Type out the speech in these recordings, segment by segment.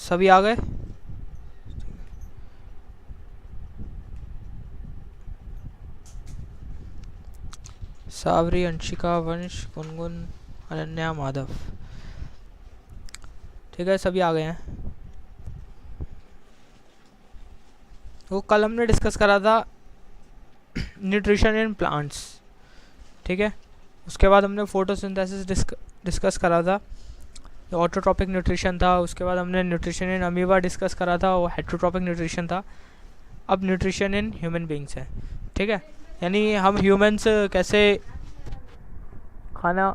सभी आ गए? सावरी, अंशिका, वंश, गुनगुन, अनन्या, माधव। ठीक है, सभी आ गए हैं। वो कल हमने डिस्कस करा था न्यूट्रिशन इन प्लांट्स। ठीक है, उसके बाद हमने फोटोसिंथेसिस डिस्कस करा था, ऑटोट्रॉपिक न्यूट्रिशन था। उसके बाद हमने न्यूट्रिशन इन अमीबा डिस्कस करा था, वो हेट्रोट्रॉपिक न्यूट्रिशन था। अब न्यूट्रिशन इन ह्यूमन बींग्स है। ठीक है, यानी हम ह्यूमंस कैसे खाना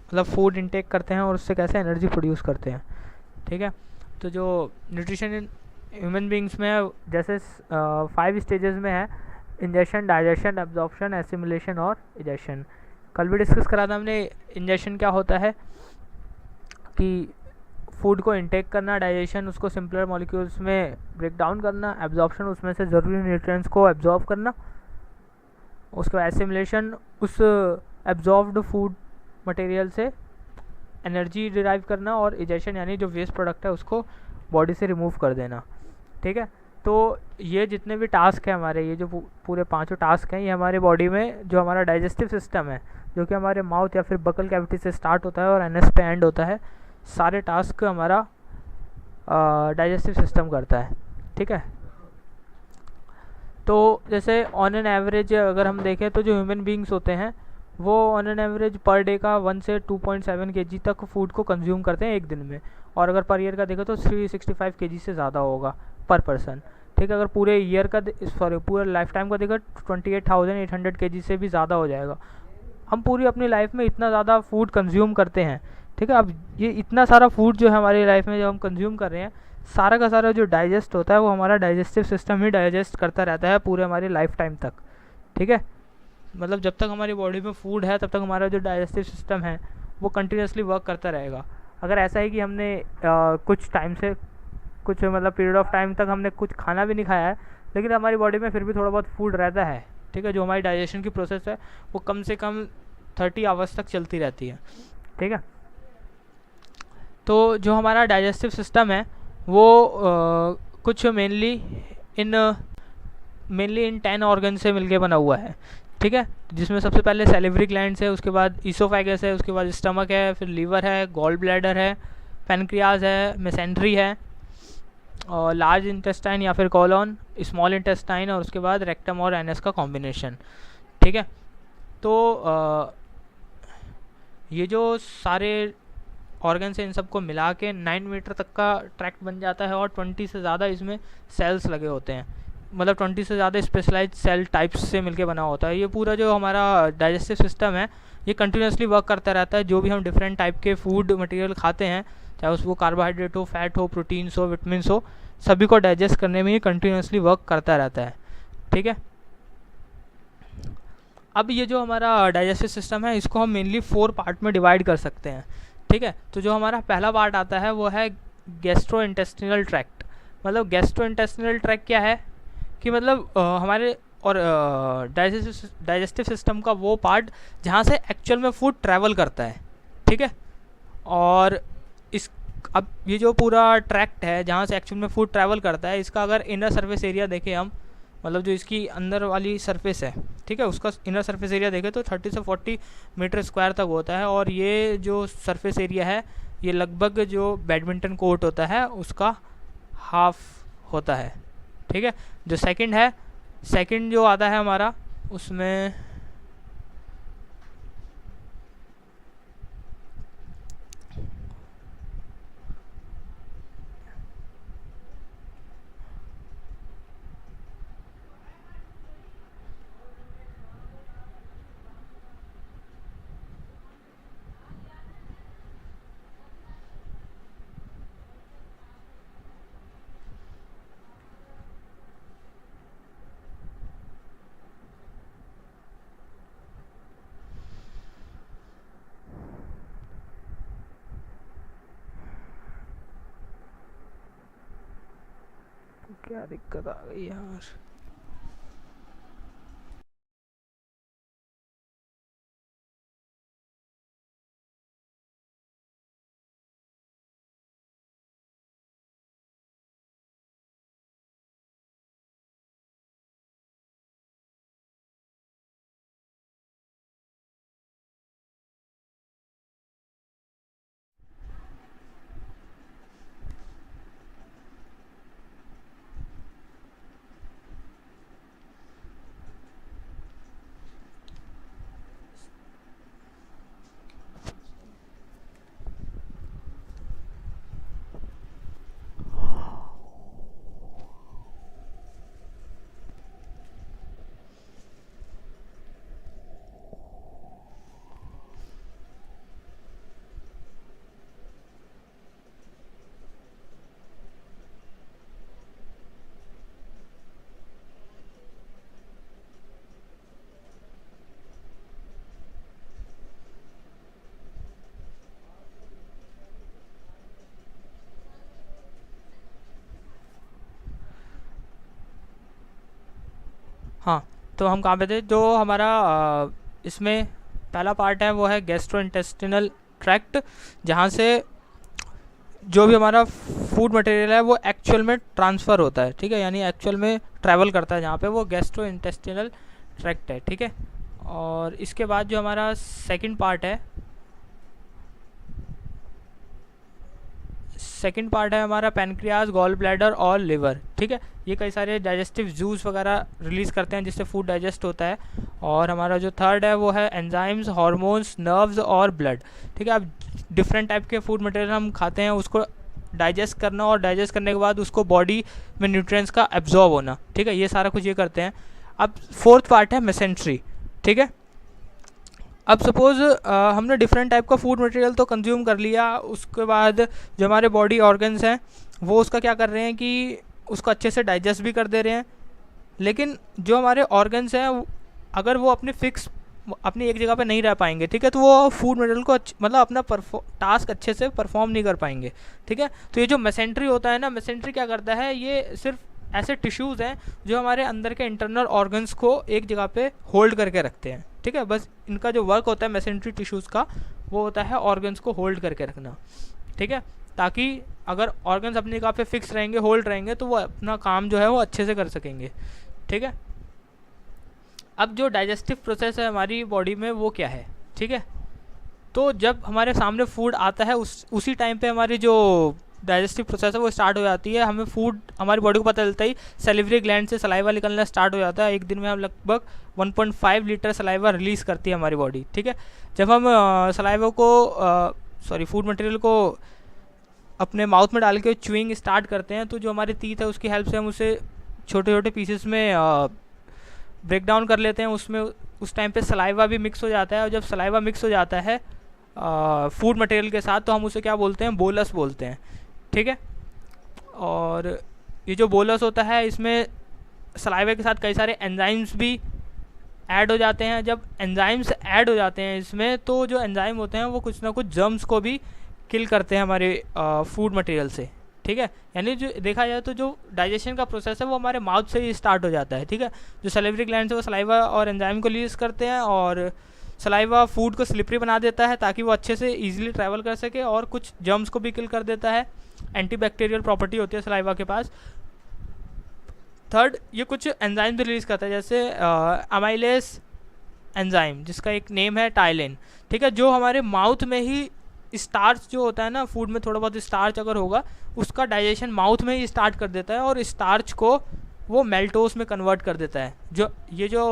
मतलब फूड इंटेक करते हैं और उससे कैसे एनर्जी प्रोड्यूस करते हैं। ठीक है, तो जो न्यूट्रिशन इन ह्यूमन बींग्स में है, जैसे 5 स्टेजेस में है: इंजेशन, डाइजेशन, एब्जॉर्प्शन, एसिमुलेशन और इजेशन। कल भी डिस्कस करा था हमने। इंजेशन क्या होता है कि फूड को इंटेक करना, डाइजेशन उसको सिंपलर मॉलिक्यूल्स में ब्रेक डाउन करना, एब्जॉर्प्शन उसमें से ज़रूरी न्यूट्रिएंट्स को एब्जॉर्ब करना, उसके बाद एसिमुलेशन उस एब्जॉर्ब्ड फूड मटेरियल से एनर्जी डिराइव करना, और इजेशन यानी जो वेस्ट प्रोडक्ट है उसको बॉडी से रिमूव कर देना। ठीक है, तो ये जितने भी टास्क हैं हमारे, ये जो पूरे 5 टास्क हैं, ये हमारे बॉडी में जो हमारा डाइजेस्टिव सिस्टम है, जो कि हमारे माउथ या फिर बकल कैविटी से स्टार्ट होता है और एनएस पे एंड होता है, सारे टास्क हमारा डाइजेस्टिव सिस्टम करता है। ठीक है, तो जैसे ऑन एन एवरेज अगर हम देखें तो जो ह्यूमन बींग्स होते हैं वो on an average per day का 1 से 2.7 kg तक फूड को कंज्यूम करते हैं एक दिन में। और अगर पर ईयर का देखें तो 365 kg से ज़्यादा होगा पर पर्सन। ठीक है, अगर पूरे ईयर का पूरे लाइफ टाइम का देखा 28,800 kg से भी ज़्यादा हो जाएगा। हम पूरी अपनी लाइफ में इतना ज़्यादा फूड कंज्यूम करते हैं। ठीक है, अब ये इतना सारा फूड जो है हमारी लाइफ में जब हम कंज्यूम कर रहे हैं, सारा का सारा जो डाइजेस्ट होता है वो हमारा डाइजेस्टिव सिस्टम ही डाइजेस्ट करता रहता है पूरे हमारी लाइफ टाइम तक। ठीक है, मतलब जब तक हमारी बॉडी में फूड है तब तक हमारा जो डाइजेस्टिव सिस्टम है वो कंटिन्यूसली वर्क करता रहेगा। अगर ऐसा है कि हमने कुछ टाइम से कुछ मतलब पीरियड ऑफ टाइम तक हमने कुछ खाना भी नहीं खाया है, लेकिन हमारी बॉडी में फिर भी थोड़ा बहुत फूड रहता है। ठीक है, जो हमारी डाइजेशन की प्रोसेस है वो कम से कम 30 आवर्स तक चलती रहती है। ठीक है, तो जो हमारा डाइजेस्टिव सिस्टम है वो कुछ मेनली इन 10 ऑर्गन से मिलके बना हुआ है। ठीक है, जिसमें सबसे पहले सैलिवरी ग्लैंड्स है, उसके बाद ईसोफेगस है, उसके बाद स्टमक है, फिर लीवर है, गॉल ब्लैडर है, पेनक्रियाज है, मेसेंट्री है, और लार्ज इंटेस्टाइन या फिर कॉलोन, स्मॉल इंटेस्टाइन, और उसके बाद रेक्टम और एनस का कॉम्बिनेशन। ठीक है, तो ये जो सारे ऑर्गन्स हैं इन सबको मिला के 9 मीटर तक का ट्रैक्ट बन जाता है, और 20 से ज़्यादा इसमें सेल्स लगे होते हैं। मतलब 20 से ज़्यादा स्पेशलाइज्ड सेल टाइप्स से मिलके बना होता है। ये पूरा जो हमारा डाइजेस्टिव सिस्टम है ये कंटिन्यूसली वर्क करता रहता है। जो भी हम डिफरेंट टाइप के फूड मटेरियल खाते हैं, चाहे उसको कार्बोहाइड्रेट हो, फैट हो, प्रोटीन्स हो, विटामिन्स हो, सभी को डाइजेस्ट करने में ये कंटिन्यूसली वर्क करता रहता है। ठीक है, अब ये जो हमारा डाइजेस्टिव सिस्टम है इसको हम मेनली 4 पार्ट में डिवाइड कर सकते हैं। ठीक है, तो जो हमारा पहला पार्ट आता है वो है गैस्ट्रो इंटेस्टिनल ट्रैक्ट। मतलब गैस्ट्रो इंटेस्टिनल ट्रैक्ट क्या है कि मतलब हमारे और डाइजेस्टिव सिस्टम का वो पार्ट जहाँ से एक्चुअल में फूड ट्रैवल करता है। ठीक है, और इस अब ये जो पूरा ट्रैक्ट है जहाँ से एक्चुअल में फूड ट्रैवल करता है, इसका अगर इनर सरफेस एरिया देखें हम, मतलब जो इसकी अंदर वाली सरफेस है, ठीक है, उसका इनर सरफेस एरिया देखें तो 30 से 40 मीटर स्क्वायर तक होता है। और ये जो सरफेस एरिया है ये लगभग जो बैडमिंटन कोर्ट होता है उसका हाफ होता है। ठीक है, जो सेकंड जो आता है हमारा उसमें क्या दिक्कत आ गई यार। तो हम कहाँ पे थे, जो हमारा इसमें पहला पार्ट है वो है गैस्ट्रोइंटेस्टिनल ट्रैक्ट, जहाँ से जो भी हमारा फूड मटेरियल है वो एक्चुअल में ट्रांसफ़र होता है, ठीक है, यानी एक्चुअल में ट्रैवल करता है, जहाँ पे वो गैस्ट्रोइंटेस्टिनल ट्रैक्ट है, ठीक है। और इसके बाद जो हमारा सेकंड पार्ट है हमारा पैनक्रियाज, गॉल ब्लैडर और लिवर, ठीक है। ये कई सारे डाइजेस्टिव जूस वगैरह रिलीज़ करते हैं जिससे फूड डाइजेस्ट होता है। और हमारा जो थर्ड है वो है एंजाइम्स, हार्मोन्स, नर्व्स और ब्लड, ठीक है। अब डिफरेंट टाइप के फूड मटेरियल हम खाते हैं, उसको डाइजेस्ट करना और डाइजेस्ट करने के बाद उसको बॉडी में न्यूट्रिएंट्स का एब्जॉर्ब होना, ठीक है, ये सारा कुछ ये करते हैं। अब फोर्थ पार्ट है मेसेंट्री, ठीक है। अब सपोज़ हमने डिफरेंट टाइप का फूड मटेरियल तो कंज्यूम कर लिया, उसके बाद जो हमारे बॉडी ऑर्गन्स हैं वो उसका क्या कर रहे हैं कि उसको अच्छे से डाइजेस्ट भी कर दे रहे हैं, लेकिन जो हमारे ऑर्गन्स हैं अगर वो अपनी एक जगह पे नहीं रह पाएंगे, ठीक है, तो वो फूड मटेरियल को मतलब अपना टास्क अच्छे से परफॉर्म नहीं कर पाएंगे, ठीक है। तो ये जो मेसेंट्री होता है ना, मेसेंट्री क्या करता है, ये सिर्फ ऐसे टिश्यूज़ हैं जो हमारे अंदर के इंटरनल ऑर्गन्स को एक जगह पे होल्ड करके रखते हैं, ठीक है। बस इनका जो वर्क होता है मेसेंट्री टिश्यूज़ का, वो होता है ऑर्गन्स को होल्ड करके रखना, ठीक है, ताकि अगर ऑर्गन्स अपनी जगह पे फिक्स रहेंगे, होल्ड रहेंगे, तो वो अपना काम जो है वो अच्छे से कर सकेंगे, ठीक है। अब जो डाइजेस्टिव प्रोसेस है हमारी बॉडी में वो क्या है, ठीक है। तो जब हमारे सामने फूड आता है उसी टाइम पे हमारी जो डाइजेस्टिव प्रोसेस है वो स्टार्ट हो जाती है। हमें फूड, हमारी बॉडी को पता चलता ही सैलिवरी ग्लैंड से सलाइवा निकलना स्टार्ट हो जाता है। एक दिन में हम लगभग 1.5 लीटर सलाइवा रिलीज़ करती है हमारी बॉडी, ठीक है। जब हम सलाइवा को फूड मटेरियल को अपने माउथ में डाल के च्यूइंग स्टार्ट करते हैं, तो जो हमारे टीथ है उसकी हेल्प से हम उसे छोटे छोटे पीसेस में ब्रेक डाउन कर लेते हैं। उसमें उस टाइम पे सलाइवा भी मिक्स हो जाता है, और जब सलाइवा मिक्स हो जाता है फूड मटेरियल के साथ, तो हम उसे क्या बोलते हैं, बोलस बोलते हैं, ठीक है। और ये जो बोलस होता है इसमें सलाइवा के साथ कई सारे एंजाइम्स भी ऐड हो जाते हैं। जब एंजाइम्स ऐड हो जाते हैं इसमें, तो जो एंजाइम होते हैं वो कुछ ना कुछ जर्म्स को भी किल करते हैं हमारे फूड मटेरियल से, ठीक है। यानी जो देखा जाए तो जो डाइजेशन का प्रोसेस है वो हमारे माउथ से ही स्टार्ट हो जाता है, ठीक है। जो सैलिवरी ग्लैंड है वो सलाइवा और एंजाइम को रिलीज करते हैं, और सलाइवा फूड को स्लिपरी बना देता है ताकि वो अच्छे से ईजिली ट्रैवल कर सके, और कुछ जर्म्स को भी किल कर देता है। एंटीबैक्टीरियल प्रॉपर्टी होती है सलाइवा के पास। थर्ड, ये कुछ एंजाइम भी रिलीज़ करता है, जैसे अमाइलेस एंजाइम, जिसका एक नेम है टाइलिन, ठीक है, जो हमारे माउथ में ही स्टार्च जो होता है ना, फूड में थोड़ा बहुत स्टार्च अगर होगा, उसका डाइजेशन माउथ में ही स्टार्ट कर देता है, और स्टार्च को वो मेल्टोस में कन्वर्ट कर देता है। ये जो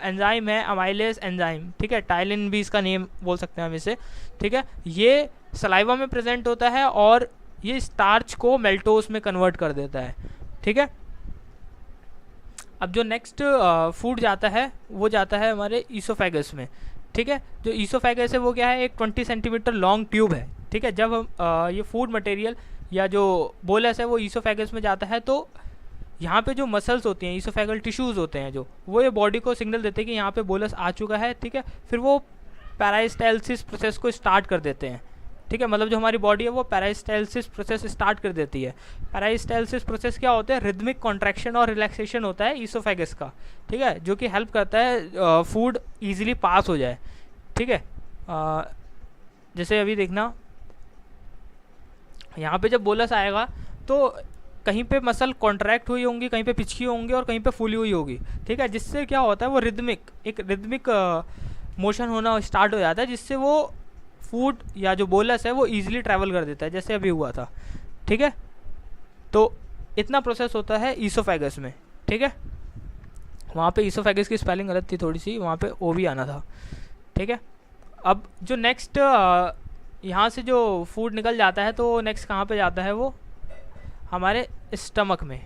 एंजाइम है अमाइलेस एंजाइम, ठीक है, टाइलिन भी इसका नेम बोल सकते हैं हम इसे, ठीक है, ये सलाइवा में प्रेजेंट होता है और ये स्टार्च को मेल्टोस में कन्वर्ट कर देता है, ठीक है। अब जो नेक्स्ट फूड जाता है वो जाता है हमारे ईसोफेगस में, ठीक है। जो ईसोफेगस है वो क्या है, एक 20 सेंटीमीटर लॉन्ग ट्यूब है, ठीक है। जब हम ये फूड मटेरियल या जो बोलस है वो ईसोफेगस में जाता है, तो यहाँ पे जो मसल्स होती हैं, ईसोफेगल टिश्यूज़ होते हैं जो, वो ये बॉडी को सिग्नल देते हैं कि यहाँ पे बोलस आ चुका है, ठीक है। फिर वो पैरास्टाल्सिस प्रोसेस को स्टार्ट कर देते हैं, ठीक है। मतलब जो हमारी बॉडी है वो पैरास्टाल्सिस प्रोसेस स्टार्ट कर देती है। पैरास्टाल्सिस प्रोसेस क्या होता है, रिदमिक कॉन्ट्रैक्शन और रिलैक्सेशन होता है ईसोफेगस का, ठीक है, जो कि हेल्प करता है फूड ईजिली पास हो जाए, ठीक है। जैसे अभी देखना, यहाँ पे जब बोलस आएगा तो कहीं पे मसल कॉन्ट्रैक्ट हुई होंगी, कहीं पे पिछकी होंगी और कहीं पे फूली हुई होगी, ठीक है, जिससे क्या होता है वो रिदमिक मोशन होना स्टार्ट हो जाता है, जिससे वो फूड या जो बोलस है वो ईजिली ट्रैवल कर देता है, जैसे अभी हुआ था, ठीक है। तो इतना प्रोसेस होता है ईसोफेगस में, ठीक है। वहाँ पे ईसोफेगस की स्पेलिंग गलत थी थोड़ी सी, वहाँ पे ओ भी आना था, ठीक है। अब जो नेक्स्ट यहाँ से जो फूड निकल जाता है, तो नेक्स्ट कहाँ पे जाता है, वो हमारे स्टमक में,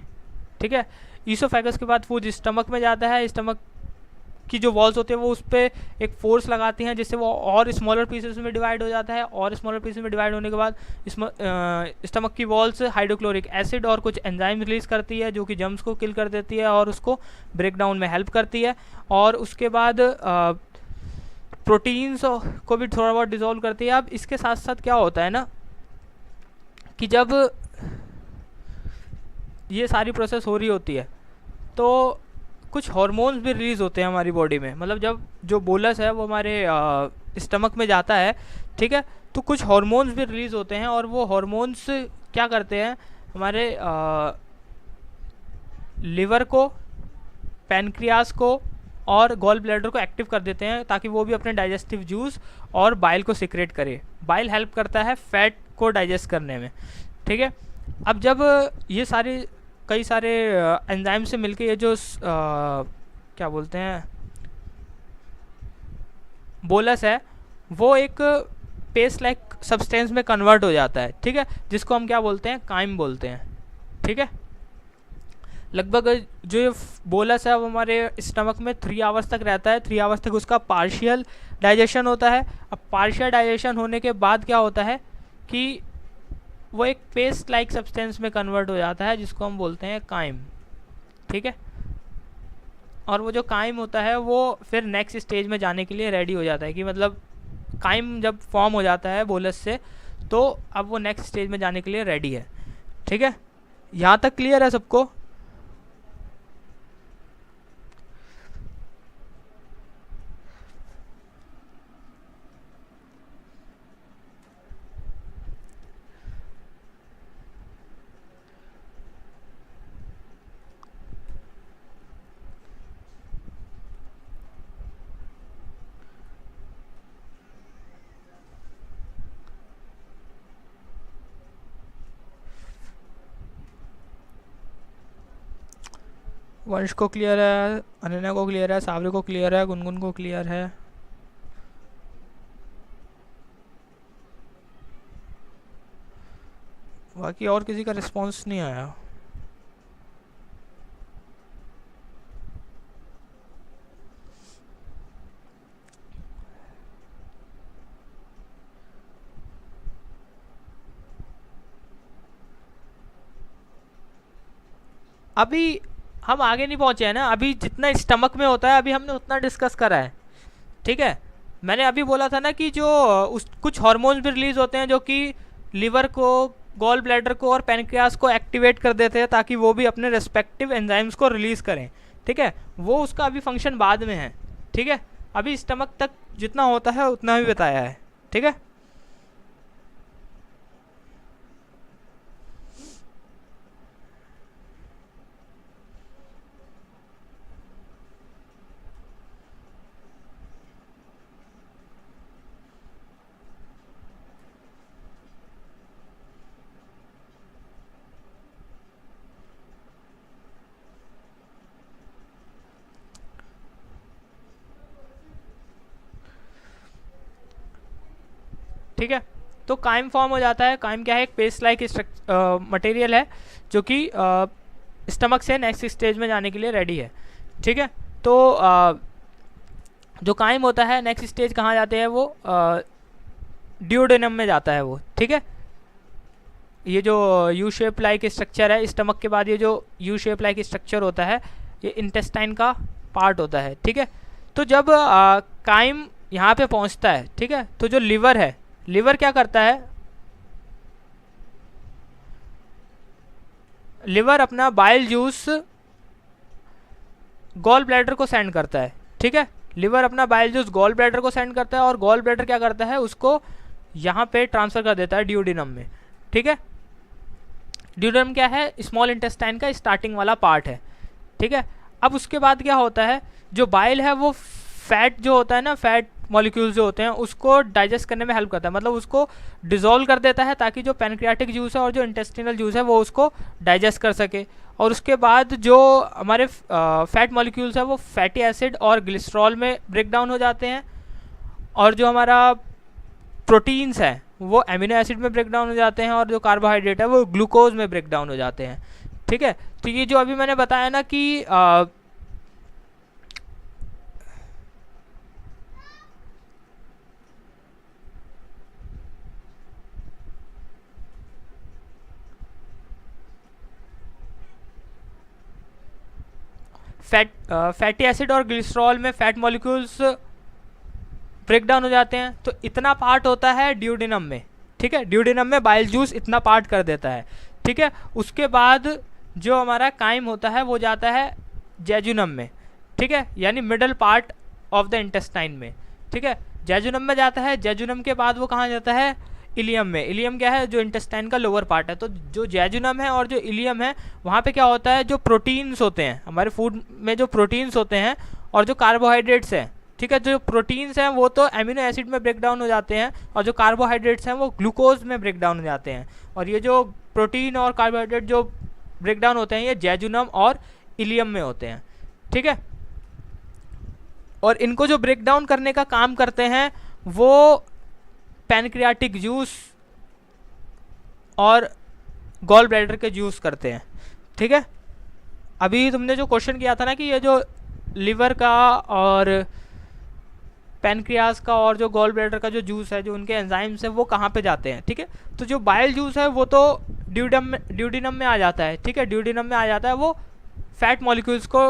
ठीक है। ईसोफेगस के बाद फूड स्टमक में जाता है। स्टमक की जो वॉल्स होती है वो उस पर एक फोर्स लगाती हैं, जिससे वो और स्मॉलर पीसेस में डिवाइड हो जाता है, और स्मॉलर पीसेस में डिवाइड होने के बाद स्टमक की वॉल्स हाइड्रोक्लोरिक एसिड और कुछ एंजाइम रिलीज़ करती है, जो कि जर्म्स को किल कर देती है और उसको ब्रेक डाउन में हेल्प करती है। और उसके बाद प्रोटीन्स को भी थोड़ा बहुत डिसॉल्व करती है। अब इसके साथ साथ क्या होता है ना, कि जब ये सारी प्रोसेस हो रही होती है, तो कुछ हार्मोन्स भी रिलीज़ होते हैं हमारी बॉडी में, मतलब जब जो बोलस है वो हमारे स्टमक में जाता है, ठीक है, तो कुछ हार्मोन्स भी रिलीज़ होते हैं और वो हार्मोन्स क्या करते हैं, हमारे लिवर को, पैनक्रियास को और गॉल ब्लैडर को एक्टिव कर देते हैं ताकि वो भी अपने डाइजेस्टिव जूस और बाइल को सिक्रेट करे। बाइल हेल्प करता है फैट को डाइजेस्ट करने में, ठीक है। अब जब ये सारे कई सारे एंजाइम से मिलके ये जो क्या बोलते हैं बोलस है वो एक पेस्ट लाइक सब्सटेंस में कन्वर्ट हो जाता है, ठीक है, जिसको हम क्या बोलते हैं, काइम बोलते हैं, ठीक है। लगभग जो ये बोलस है वो हमारे स्टमक में 3 आवर्स तक रहता है। 3 आवर्स तक उसका पार्शियल डाइजेशन होता है। अब पार्शियल डाइजेशन होने के बाद क्या होता है कि वो एक पेस्ट लाइक सब्सटेंस में कन्वर्ट हो जाता है जिसको हम बोलते हैं काइम, ठीक है। और वो जो काइम होता है वो फिर नेक्स्ट स्टेज में जाने के लिए रेडी हो जाता है, कि मतलब काइम जब फॉर्म हो जाता है बोलस से तो अब वो नेक्स्ट स्टेज में जाने के लिए रेडी है, ठीक है। यहाँ तक क्लियर है सबको? वंश को क्लियर है, अनन्या को क्लियर है, सावरी को क्लियर है, गुनगुन को क्लियर है। बाकी और किसी का रिस्पांस नहीं आया। अभी हम आगे नहीं पहुंचे हैं ना, अभी जितना स्टमक में होता है अभी हमने उतना डिस्कस करा है, ठीक है। मैंने अभी बोला था ना कि जो कुछ हार्मोन्स भी रिलीज होते हैं जो कि लिवर को, गॉल ब्लैडर को और पैनक्रियास को एक्टिवेट कर देते हैं ताकि वो भी अपने रेस्पेक्टिव एंजाइम्स को रिलीज करें, ठीक है। वो उसका अभी फंक्शन बाद में है, ठीक है। अभी स्टमक तक जितना होता है उतना भी बताया है, ठीक है। ठीक है, तो काइम फॉर्म हो जाता है। काइम क्या है, एक पेस्ट लाइक मटेरियल है जो कि स्टमक से नेक्स्ट स्टेज में जाने के लिए रेडी है, ठीक है। तो जो काइम होता है नेक्स्ट स्टेज कहाँ जाते हैं, वो ड्यूडेनम में जाता है वो, ठीक है। ये जो यू शेप लाइक स्ट्रक्चर है स्टमक के बाद, ये जो यू शेप लाइक स्ट्रक्चर होता है ये इंटेस्टाइन का पार्ट होता है, ठीक है। तो जब काइम यहाँ पे पहुँचता है, ठीक है, तो जो लिवर है, लिवर क्या करता है, लिवर अपना बाइल जूस गॉल ब्लैडर को सेंड करता है, ठीक है। लिवर अपना बाइल जूस गॉल ब्लैडर को सेंड करता है और गॉल ब्लैडर क्या करता है, उसको यहाँ पे ट्रांसफर कर देता है ड्यूडेनम में, ठीक है। ड्यूडेनम क्या है, स्मॉल इंटेस्टाइन का स्टार्टिंग वाला पार्ट है, ठीक है। अब उसके बाद क्या होता है, जो बाइल है वो फैट जो होता है ना, फैट मॉलिक्यूल्स जो होते हैं उसको डाइजेस्ट करने में हेल्प करता है, मतलब उसको डिसॉल्व कर देता है ताकि जो पैनक्रियाटिक जूस है और जो इंटेस्टिनल जूस है वो उसको डाइजेस्ट कर सके। और उसके बाद जो हमारे फैट मॉलिक्यूल्स है वो फैटी एसिड और ग्लिसरॉल में ब्रेक डाउन हो जाते हैं, और जो हमारा प्रोटीन्स है वो एमिनो एसिड में ब्रेक डाउन हो जाते हैं, और जो कार्बोहाइड्रेट है वो ग्लूकोज में ब्रेक डाउन हो जाते हैं, ठीक है। तो ये जो अभी मैंने बताया ना कि फैटी एसिड और ग्लिसरॉल में फैट मॉलिक्यूल्स ब्रेक डाउन हो जाते हैं, तो इतना पार्ट होता है ड्यूडेनम में, ठीक है। ड्यूडेनम में बाइल जूस इतना पार्ट कर देता है, ठीक है। उसके बाद जो हमारा काइम होता है वो जाता है जेजुनम में, ठीक है, यानी middle part of the intestine में, ठीक है। जेजुनम में जाता है, जेजुनम के बाद वो कहाँ जाता है, इलियम में। इलियम क्या है, जो इंटेस्टाइन का लोअर पार्ट है। तो जो जेजुनम है और जो इलियम है, वहाँ पे क्या होता है, जो प्रोटीन्स होते हैं हमारे फूड में, जो प्रोटीन्स होते हैं और जो कार्बोहाइड्रेट्स हैं, ठीक है, जो प्रोटीन्स हैं वो तो एमिनो एसिड में ब्रेक डाउन हो जाते हैं और जो कार्बोहाइड्रेट्स हैं वो ग्लूकोज में ब्रेक डाउन हो जाते हैं। और ये जो प्रोटीन और कार्बोहाइड्रेट जो ब्रेक डाउन होते हैं ये जेजुनम और इलियम में होते हैं, ठीक है। और इनको जो ब्रेक डाउन करने का काम करते हैं वो पैनक्रियाटिक जूस और गॉल ब्लैडर के जूस करते हैं, ठीक है। अभी तुमने जो क्वेश्चन किया था ना कि ये जो लिवर का और पैनक्रियास का और जो गॉल ब्लैडर का जो जूस है, जो उनके एंजाइम्स है वो कहाँ पे जाते हैं, ठीक है। तो जो बाइल जूस है वो तो ड्यूडिनम में आ जाता है, ठीक है। ड्यूडिनम में आ जाता है, वो फैट मॉलिक्यूल्स को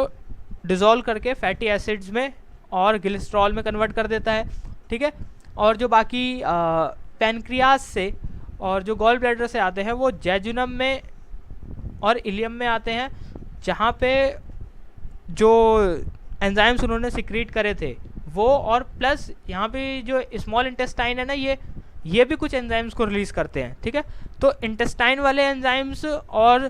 डिसॉल्व करके फैटी एसिड्स में और ग्लिसरॉल में कन्वर्ट कर देता है, ठीक है। और जो बाकी पैनक्रियास से और जो गॉल ब्लैडर से आते हैं वो जेजुनम में और इलियम में आते हैं, जहाँ पे जो एंजाइम्स उन्होंने सिक्रीट करे थे वो, और प्लस यहाँ पे जो स्मॉल इंटेस्टाइन है ना, ये भी कुछ एंजाइम्स को रिलीज़ करते हैं, ठीक है। तो इंटेस्टाइन वाले एंजाइम्स और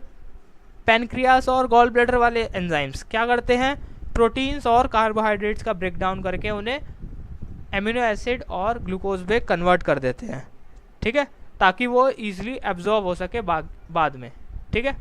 पैनक्रियास और गॉल ब्लैडर वाले एंजाइम्स क्या करते हैं, प्रोटीन्स और कार्बोहाइड्रेट्स का ब्रेक डाउन करके उन्हें एमिनो एसिड और ग्लूकोज में कन्वर्ट कर देते हैं, ठीक है, ताकि वो ईजिली एब्जॉर्ब हो सके बाद में, ठीक है।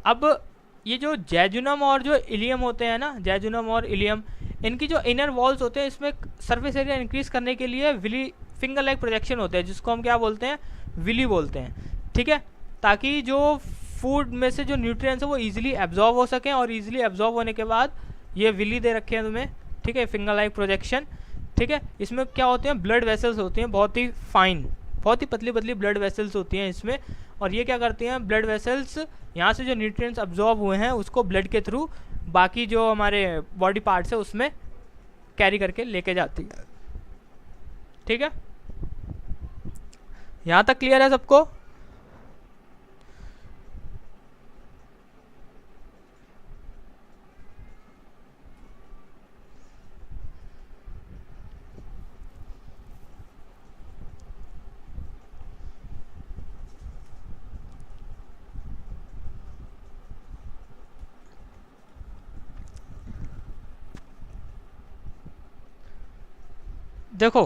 अब ये जो जेजुनम और जो इलियम होते हैं ना, जेजुनम और इलियम, इनकी जो इनर वॉल्स होते हैं इसमें सरफेस एरिया इंक्रीज करने के लिए विली फिंगर लाइक प्रोजेक्शन होते हैं, जिसको हम क्या बोलते हैं, विली बोलते हैं, ठीक है। ताकि जो फूड में से जो न्यूट्रिएंट्स है वो इजीली एब्जॉर्ब हो सकें, और इजीली एब्जॉर्ब होने के बाद ये विली दे रखे हैं तुम्हें, ठीक है, फिंगर लाइक प्रोजेक्शन, ठीक है। इसमें क्या होते हैं, ब्लड वेसल्स होती हैं, बहुत ही फाइन, बहुत ही पतली पतली ब्लड वेसल्स होती हैं इसमें। और ये क्या करती हैं, ब्लड वेसल्स यहाँ से जो न्यूट्रिएंट्स अब्जॉर्ब हुए हैं उसको ब्लड के थ्रू बाकी जो हमारे बॉडी पार्ट्स है उसमें कैरी करके लेके जाती है, ठीक है। यहाँ तक क्लियर है सबको? देखो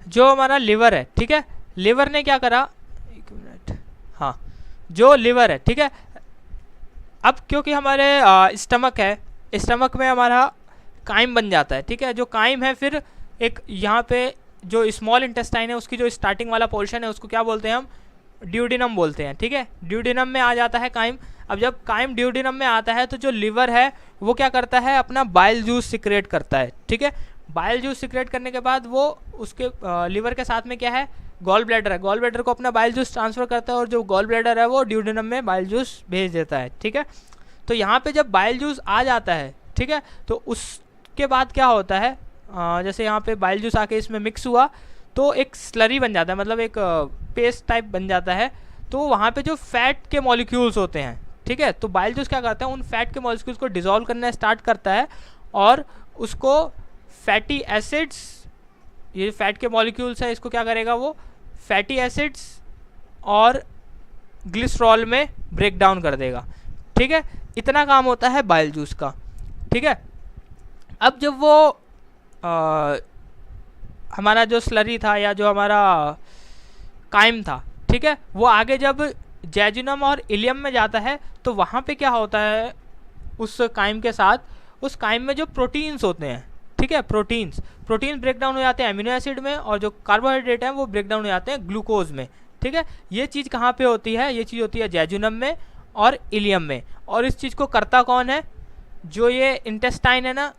जो हमारा लिवर है, ठीक है, लिवर ने क्या करा, एक मिनट, हाँ, जो लिवर है, ठीक है, अब क्योंकि हमारे स्टमक है, स्टमक में हमारा काइम बन जाता है, ठीक है। जो काइम है फिर एक यहाँ पे जो स्मॉल इंटेस्टाइन है उसकी जो स्टार्टिंग वाला पोर्शन है उसको क्या बोलते हैं हम, ड्यूडिनम बोलते हैं, ठीक है। ड्यूडिनम में आ जाता है काइम। अब जब काइम ड्यूडिनम में आता है तो जो लिवर है वो क्या करता है, अपना बाइल जूस सिक्रेट करता है, ठीक है। बाइल जूस सिक्रेट करने के बाद वो उसके लिवर के साथ में क्या है, गॉल ब्लैडर है, गॉल ब्लैडर को अपना बाइल जूस ट्रांसफ़र करता है और जो गॉल ब्लैडर है वो ड्यूडिनम में बाइल जूस भेज देता है, ठीक है। तो यहाँ पे जब बाइल जूस आ जाता है, ठीक है, तो उसके बाद क्या होता है, जैसे यहाँ पे बाइल जूस आके इसमें मिक्स हुआ तो एक स्लरी बन जाता है, मतलब एक पेस्ट टाइप बन जाता है। तो वहाँ पे जो फैट के मॉलिक्यूल्स होते हैं, ठीक है, तो बाइल जूस क्या करता है, उन फैट के मॉलिक्यूल्स को डिसॉल्व करना स्टार्ट करता है और उसको फैटी एसिड्स, ये फैट के मॉलिक्यूल्स है इसको क्या करेगा, वो फैटी एसिड्स और ग्लिसरॉल में ब्रेक डाउन कर देगा, ठीक है। इतना काम होता है बाइल जूस का, ठीक है। अब जब वो हमारा जो स्लरी था या जो हमारा काइम था, ठीक है, वो आगे जब जेजुनम और इलियम में जाता है तो वहाँ पे क्या होता है, उस काइम के साथ, उस काइम में जो प्रोटीन्स होते हैं, ठीक है, प्रोटीन्स ब्रेक डाउन हो जाते हैं एमिनो एसिड में, और जो कार्बोहाइड्रेट हैं वो ब्रेक डाउन हो जाते हैं ग्लूकोज में, ठीक है। ये चीज़ कहाँ पे होती है, ये चीज़ होती है जेजुनम में और इलियम में। और इस चीज़ को करता कौन है, जो ये इंटेस्टाइन है ना,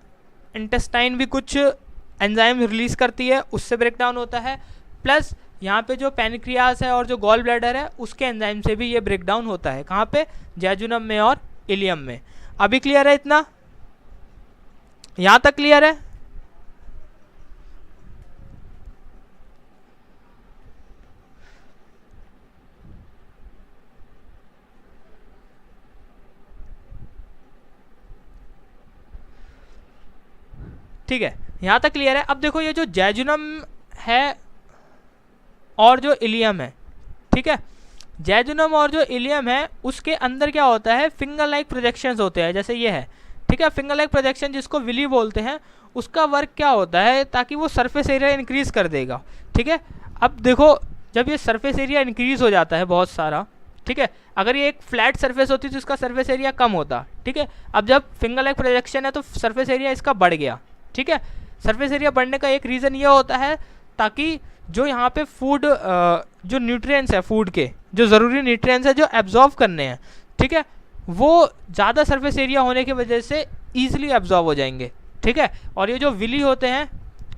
इंटेस्टाइन भी कुछ एंजाइम रिलीज़ करती है, उससे ब्रेक डाउन होता है, प्लस यहाँ पे जो पैनक्रियास है और जो गॉल ब्लैडर है उसके एंजाइम से भी ये ब्रेक डाउन होता है, कहाँ पे, जेजुनम में और इलियम में। अभी क्लियर है इतना, यहाँ तक क्लियर है? ठीक है, यहाँ तक क्लियर है। अब देखो ये जो जैजुनम है और जो इलियम है, ठीक है, जैजुनम और जो इलियम है उसके अंदर क्या होता है, फिंगर लाइक प्रोजेक्शंस होते हैं, जैसे ये है, ठीक है। फिंगर लाइक प्रोजेक्शन जिसको विली बोलते हैं, उसका वर्क क्या होता है, ताकि वो सरफेस एरिया इंक्रीज कर देगा, ठीक है। अब देखो जब ये सरफेस एरिया इंक्रीज हो जाता है बहुत सारा, ठीक है, अगर ये एक फ्लैट सरफेस होती तो इसका सरफेस एरिया कम होता, ठीक है। अब जब फिंगर लाइक प्रोजेक्शन है तो सरफेस एरिया इसका बढ़ गया, ठीक है। सरफेस एरिया बढ़ने का एक रीज़न ये होता है ताकि जो यहाँ पे फूड जो न्यूट्रिएंट्स है, फूड के जो ज़रूरी न्यूट्रिएंट्स है जो एब्जॉर्व करने हैं, ठीक है, वो ज़्यादा सरफेस एरिया होने की वजह से ईजिली एब्जॉर्व हो जाएंगे, ठीक है। और ये जो विली होते हैं,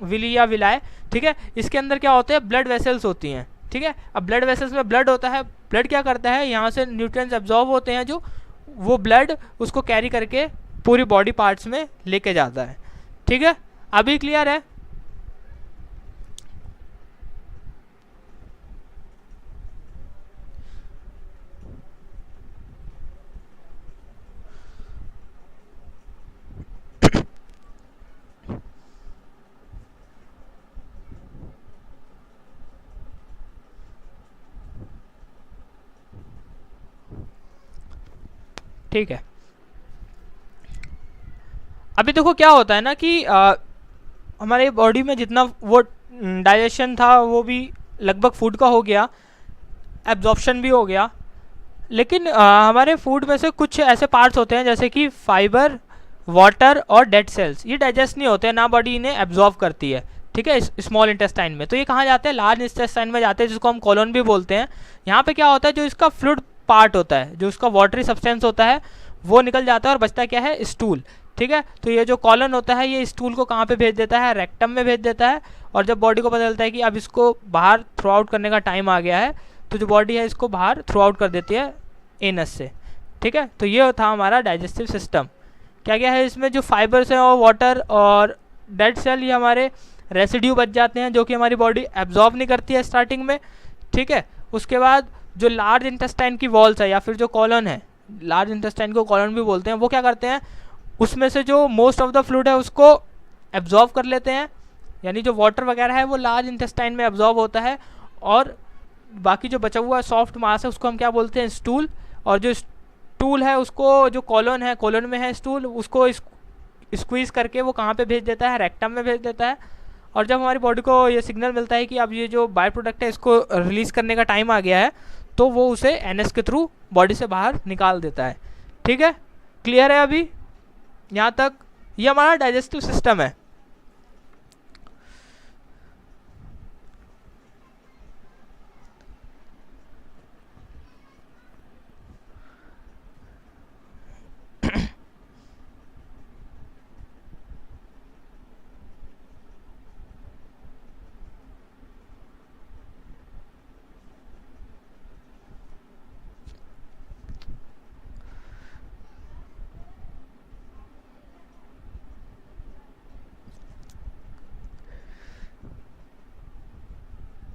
विली या विलाय, ठीक है, इसके अंदर क्या होते हैं, ब्लड वेसल्स होती हैं, ठीक है। अब ब्लड वेसल्स में ब्लड होता है, ब्लड क्या करता है, यहाँ से न्यूट्रिएंट्स एब्जॉर्व होते हैं, जो वो ब्लड उसको कैरी करके पूरी बॉडी पार्ट्स में लेके जाता है, ठीक है। अभी क्लियर है? ठीक है, अभी देखो क्या होता है ना कि हमारे बॉडी में जितना वो डाइजेशन था वो भी लगभग फूड का हो गया, एब्जॉर्प्शन भी हो गया, लेकिन हमारे फूड में से कुछ ऐसे पार्ट्स होते हैं जैसे कि फाइबर, वाटर और डेड सेल्स, ये डाइजेस्ट नहीं होते हैं, ना बॉडी इन्हें एब्जॉर्व करती है, ठीक है, स्मॉल इंटेस्टाइन में। तो ये कहाँ जाते हैं, लार्ज इंटेस्टाइन में जाते हैं, जिसको हम कॉलोन भी बोलते हैं। यहाँ पे क्या होता है, जो इसका फ्लूइड पार्ट होता है, जो उसका वाटरी सब्सटेंस होता है, वो निकल जाता है और बचता क्या है, स्टूल, ठीक है। तो ये जो कॉलन होता है ये स्टूल को कहाँ पे भेज देता है, रेक्टम में भेज देता है। और जब बॉडी को पता चलता है कि अब इसको बाहर थ्रू आउट करने का टाइम आ गया है, तो जो बॉडी है इसको बाहर थ्रू आउट कर देती है एनस से, ठीक है। तो ये था हमारा डाइजेस्टिव सिस्टम। क्या क्या है इसमें, जो फाइबर्स हैं और वाटर और डेड सेल, ये हमारे रेसिड्यू बच जाते हैं जो कि हमारी बॉडी एब्जॉर्ब नहीं करती है स्टार्टिंग में, ठीक है। उसके बाद जो लार्ज इंटेस्टाइन की वॉल्स है या फिर जो कॉलन है, लार्ज इंटेस्टाइन को कॉलन भी बोलते हैं, वो क्या करते हैं, उसमें से जो मोस्ट ऑफ द फ्लूइड है उसको एब्जॉर्ब कर लेते हैं, यानी जो वाटर वगैरह है वो लार्ज इंटेस्टाइन में एब्जॉर्ब होता है, और बाकी जो बचा हुआ सॉफ्ट मास है उसको हम क्या बोलते हैं, स्टूल। और जो स्टूल है उसको, जो कॉलन है, कॉलन में है स्टूल, उसको स्क्वीज़ करके वो कहाँ पे भेज देता है, रेक्टम में भेज देता है। और जब हमारी बॉडी को ये सिग्नल मिलता है कि अब ये जो बाय प्रोडक्ट है इसको रिलीज़ करने का टाइम आ गया है, तो वो उसे एनएस के थ्रू बॉडी से बाहर निकाल देता है, ठीक है। क्लियर है अभी यहाँ तक? ये हमारा डाइजेस्टिव सिस्टम है।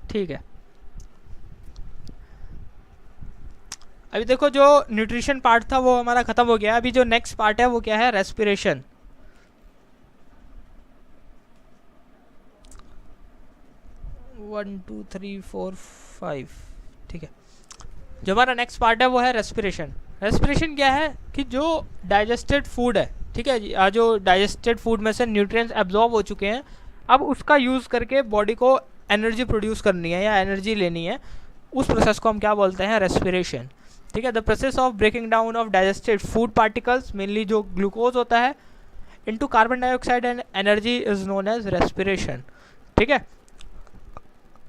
ठीक है, अभी देखो जो न्यूट्रिशन पार्ट था वो हमारा खत्म हो गया। अभी जो नेक्स्ट पार्ट है वो क्या है, respiration. One two three four five, ठीक है। जो हमारा नेक्स्ट पार्ट है वो है रेस्पिरेशन। रेस्पिरेशन क्या है कि जो डाइजेस्टेड फूड है, ठीक है, जो डाइजेस्टेड फूड में से न्यूट्रिएंट्स एब्जॉर्ब हो चुके हैं, अब उसका यूज़ करके बॉडी को एनर्जी प्रोड्यूस करनी है या एनर्जी लेनी है, उस प्रोसेस को हम क्या बोलते हैं, रेस्पिरेशन, ठीक है। The process of breaking down of digested food particles, mainly जो ग्लूकोज होता है, into carbon dioxide and energy is known as respiration, ठीक है।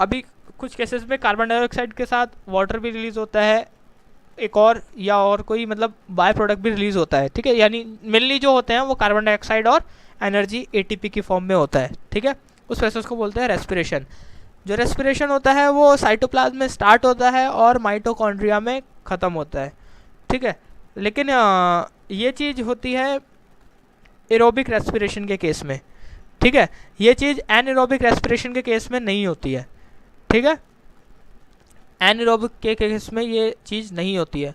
अभी कुछ केसेस में कार्बन डाइऑक्साइड के साथ वाटर भी रिलीज़ होता है, एक और या और कोई मतलब बाय प्रोडक्ट भी रिलीज़ होता है, ठीक है। यानी मेनली जो होते हैं वो कार्बन डाइऑक्साइड और एनर्जी एटीपी की फॉर्म में होता है, ठीक है। उस प्रोसेस को बोलते हैं रेस्पिरेशन। जो रेस्पिरेशन होता है वो साइटोप्लाज्म में स्टार्ट होता है और माइटोकॉन्ड्रिया में ख़त्म होता है, ठीक है। लेकिन ये चीज़ होती है एरोबिक रेस्पिरेशन के केस में, ठीक है। ये चीज़ एनएरोबिक रेस्पिरेशन के केस में नहीं होती है, ठीक है। एनएरोबिक के केस में ये चीज़ नहीं होती है।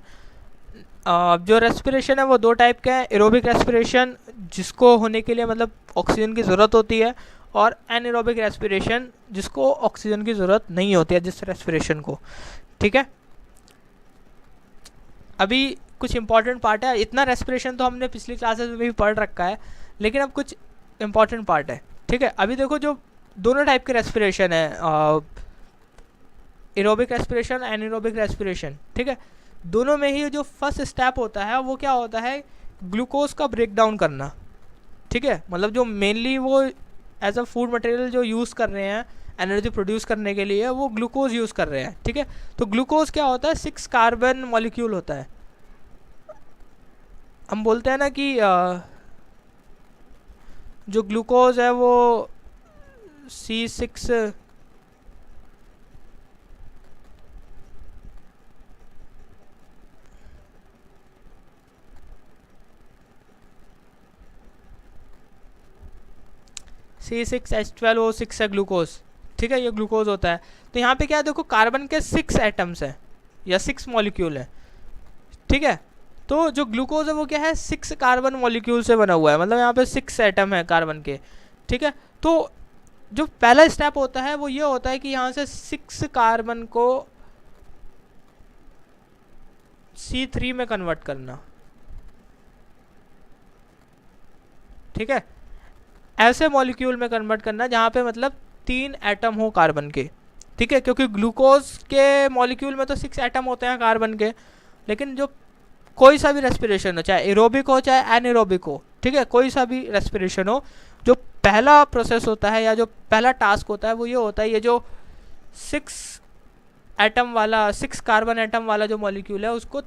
जो रेस्पिरेशन है वो दो टाइप का है, एरोबिक रेस्पिरेशन जिसको होने के लिए मतलब ऑक्सीजन की ज़रूरत होती है, और एनएरोबिक रेस्पिरेशन जिसको ऑक्सीजन की ज़रूरत नहीं होती है, जिस रेस्पिरेशन को, ठीक है। अभी कुछ इंपॉर्टेंट पार्ट है, इतना रेस्पिरेशन तो हमने पिछली क्लासेस में भी पढ़ रखा है, लेकिन अब कुछ इंपॉर्टेंट पार्ट है, ठीक है। अभी देखो जो दोनों टाइप के रेस्पिरेशन है, एरोबिक रेस्पिरेशन, एनएरोबिक रेस्पिरेशन, ठीक है। दोनों में ही जो फर्स्ट स्टेप होता है वो क्या होता है, ग्लूकोज का ब्रेक डाउन करना, ठीक है। मतलब जो मेनली वो एज अ फूड मटेरियल जो यूज़ कर रहे हैं एनर्जी प्रोड्यूस करने के लिए, वो ग्लूकोज यूज़ कर रहे हैं, ठीक है। तो ग्लूकोज क्या होता है, 6 कार्बन मॉलिक्यूल होता है। हम बोलते हैं ना कि जो ग्लूकोज है वो C6 C6H12O6 है ग्लूकोज, ठीक है, ये ग्लूकोज होता है। तो यहाँ पे क्या है, देखो कार्बन के 6 एटम्स हैं या 6 मॉलिक्यूल हैं, ठीक है। तो जो ग्लूकोज है वो क्या है, 6 कार्बन मॉलिक्यूल से बना हुआ है, मतलब यहाँ पे 6 एटम है कार्बन के, ठीक है। तो जो पहला स्टेप होता है वो ये होता है कि यहाँ से 6 कार्बन को C3 में कन्वर्ट करना, ठीक है। ऐसे मॉलिक्यूल में कन्वर्ट करना जहाँ पे मतलब 3 एटम हो कार्बन के, ठीक है, क्योंकि ग्लूकोज के मॉलिक्यूल में तो 6 एटम होते हैं कार्बन के। लेकिन जो कोई सा भी रेस्पिरेशन हो, चाहे एरोबिक हो चाहे एनएरोबिक हो, ठीक है, कोई सा भी रेस्पिरेशन हो, जो पहला प्रोसेस होता है या जो पहला टास्क होता है वो ये होता है, ये जो 6 एटम वाला 6 कार्बन एटम वाला जो मॉलिक्यूल है उसको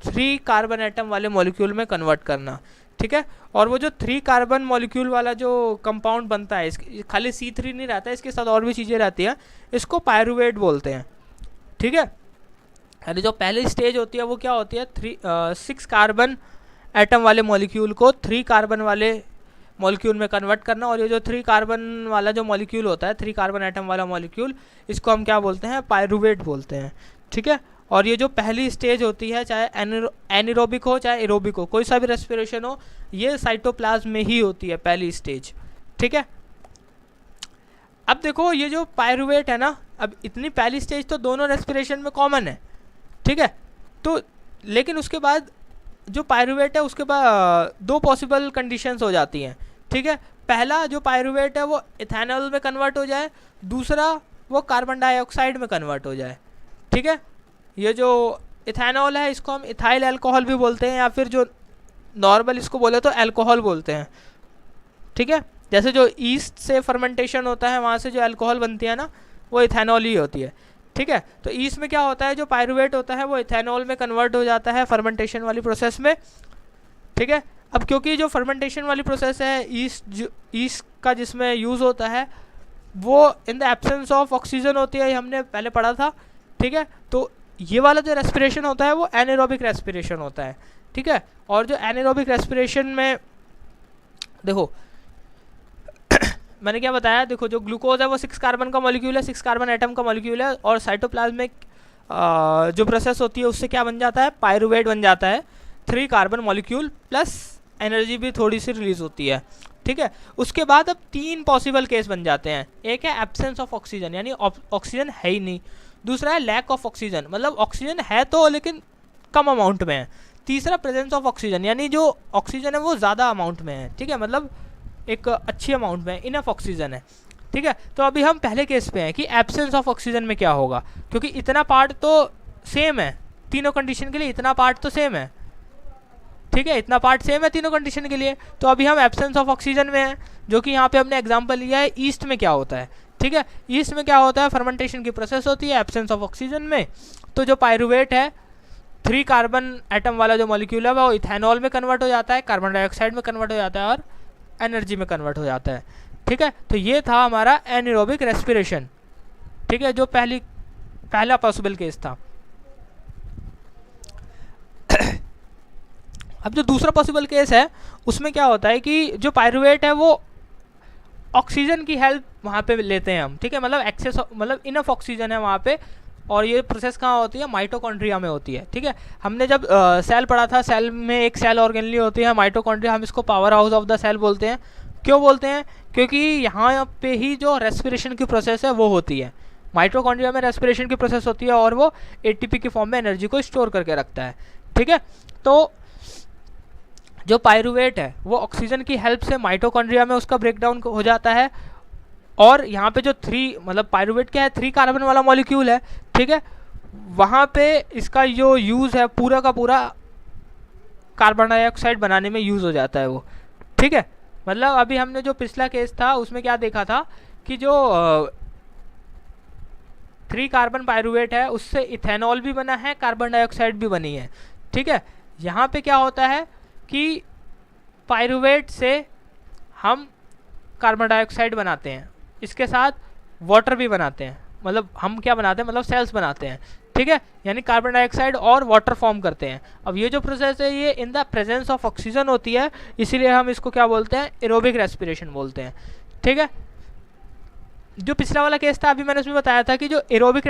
3 कार्बन एटम वाले मॉलिक्यूल में कन्वर्ट करना, ठीक है। और वो जो 3 कार्बन मॉलिक्यूल वाला जो कंपाउंड बनता है, इसके खाली C3 नहीं रहता है, इसके साथ और भी चीज़ें रहती हैं, इसको पायरुवेट बोलते हैं, ठीक है। यानी जो पहली स्टेज होती है वो क्या होती है, 6 कार्बन एटम वाले मॉलिक्यूल को 3 कार्बन वाले मॉलिक्यूल में कन्वर्ट करना। और ये जो 3 कार्बन वाला जो मॉलिक्यूल होता है, 3 कार्बन एटम वाला मॉलिक्यूल, इसको हम क्या बोलते हैं, पायरुवेट बोलते हैं, ठीक है। और ये जो पहली स्टेज होती है, चाहे एनएरोबिक हो चाहे एरोबिक हो, कोई सा भी रेस्पिरेशन हो, ये साइटोप्लाज्म में ही होती है पहली स्टेज, ठीक है। अब देखो ये जो पायरुवेट है ना, अब इतनी पहली स्टेज तो दोनों रेस्पिरेशन में कॉमन है, ठीक है। तो लेकिन उसके बाद जो पायरुवेट है उसके बाद 2 पॉसिबल कंडीशंस हो जाती हैं, ठीक है। पहला जो पायरुवेट है वो इथेनॉल में कन्वर्ट हो जाए, दूसरा वो कार्बन डाइऑक्साइड में कन्वर्ट हो जाए, ठीक है। ये जो इथेनॉल है इसको हम इथाइल अल्कोहल भी बोलते हैं, या फिर जो नॉर्मल इसको बोले तो अल्कोहल बोलते हैं, ठीक है। जैसे जो ईस्ट से फर्मेंटेशन होता है वहाँ से जो अल्कोहल बनती है ना, वो इथेनॉल ही होती है, ठीक है। तो ईस्ट में क्या होता है, जो पायरुवेट होता है वो इथेनॉल में कन्वर्ट हो जाता है फर्मेंटेशन वाली प्रोसेस में, ठीक है। अब क्योंकि जो फर्मेंटेशन वाली प्रोसेस है ईस्ट का जिसमें यूज़ होता है वो in the absence of oxygen होती है, हमने पहले पढ़ा था, ठीक है। तो ये वाला जो रेस्पिरेशन होता है वो एनएरोबिक रेस्पिरेशन होता है, ठीक है। और जो एनएरोबिक रेस्पिरेशन में देखो मैंने क्या बताया, देखो जो ग्लूकोज है वो 6 कार्बन का मॉलिक्यूल है, 6 कार्बन एटम का मॉलिक्यूल है, और साइटोप्लाज्मिक जो प्रोसेस होती है उससे क्या बन जाता है, पायरुवेट बन जाता है, 3 कार्बन मॉलिक्यूल प्लस एनर्जी भी थोड़ी सी रिलीज होती है, ठीक है। उसके बाद अब 3 पॉसिबल केस बन जाते हैं। एक है एब्सेंस ऑफ ऑक्सीजन, यानी ऑक्सीजन है ही नहीं। दूसरा है लैक ऑफ ऑक्सीजन, मतलब ऑक्सीजन है तो लेकिन कम अमाउंट में है। तीसरा प्रेजेंस ऑफ ऑक्सीजन, यानी जो ऑक्सीजन है वो ज़्यादा अमाउंट में है, ठीक है, मतलब एक अच्छी अमाउंट में, इनफ ऑक्सीजन है, ठीक है। तो अभी हम पहले केस पे हैं कि एब्सेंस ऑफ ऑक्सीजन में क्या होगा, क्योंकि इतना पार्ट तो सेम है तीनों कंडीशन के लिए, इतना पार्ट तो सेम है, ठीक है, इतना पार्ट सेम है तीनों कंडीशन के लिए। तो अभी हम एब्सेंस ऑफ ऑक्सीजन में हैं, जो कि यहाँ पे हमने एग्जांपल लिया है ईस्ट में क्या होता है, ठीक है। ईस्ट में क्या होता है, फर्मेंटेशन की प्रोसेस होती है एब्सेंस ऑफ ऑक्सीजन में। तो जो पायरुवेट है 3 कार्बन एटम वाला जो मॉलिक्यूल है वो इथेनॉल में कन्वर्ट हो जाता है, कार्बन डाइऑक्साइड में कन्वर्ट हो जाता है और एनर्जी में कन्वर्ट हो जाता है, ठीक है। तो ये था हमारा एनएरोबिक रेस्पिरेशन, ठीक है, जो पहला पॉसिबल केस था। अब जो दूसरा पॉसिबल केस है उसमें क्या होता है कि जो पायरुवेट है वो ऑक्सीजन की हेल्प वहाँ पे लेते हैं हम, ठीक है, मतलब एक्सेस, मतलब इनफ ऑक्सीजन है वहाँ पे, और ये प्रोसेस कहाँ होती है, माइटोकॉन्ड्रिया में होती है, ठीक है। हमने जब सेल पढ़ा था, सेल में एक सेल ऑर्गेनली होती है माइटोकॉन्ड्रिया, हम इसको power house of the cell बोलते हैं। क्यों बोलते हैं? क्योंकि यहाँ पे ही जो रेस्पिरेशन की प्रोसेस है वो होती है। माइटोकॉन्ड्रिया में रेस्पिरेशन की प्रोसेस होती है और वो एटीपी की फॉर्म में एनर्जी को स्टोर करके रखता है, ठीक है। तो जो पायरुवेट है वो ऑक्सीजन की हेल्प से माइटोकॉन्ड्रिया में उसका ब्रेकडाउन हो जाता है, और यहाँ पे जो मतलब पायरुवेट क्या है, 3 कार्बन वाला मॉलिक्यूल है, ठीक है। वहाँ पे इसका जो यूज़ है पूरा का पूरा कार्बन डाइऑक्साइड बनाने में यूज़ हो जाता है वो, ठीक है। मतलब अभी हमने जो पिछला केस था उसमें क्या देखा था कि जो 3 कार्बन पायरुवेट है उससे इथेनॉल भी बना है, कार्बन डाइऑक्साइड भी बनी है, ठीक है। यहाँ पे क्या होता है कि पायरुवेट से हम कार्बन डाइऑक्साइड बनाते हैं, इसके साथ वाटर भी बनाते हैं, मतलब हम क्या बनाते हैं, मतलब सेल्स बनाते हैं, ठीक है, यानी कार्बन डाइऑक्साइड और वाटर फॉर्म करते हैं। अब ये जो प्रोसेस है ये in the presence of oxygen होती है, इसीलिए हम इसको क्या बोलते हैं, एरोबिक रेस्पिरेशन बोलते हैं, ठीक है। जो पिछला वाला केस था अभी मैंने उसमें बताया था कि जो एनारोबिक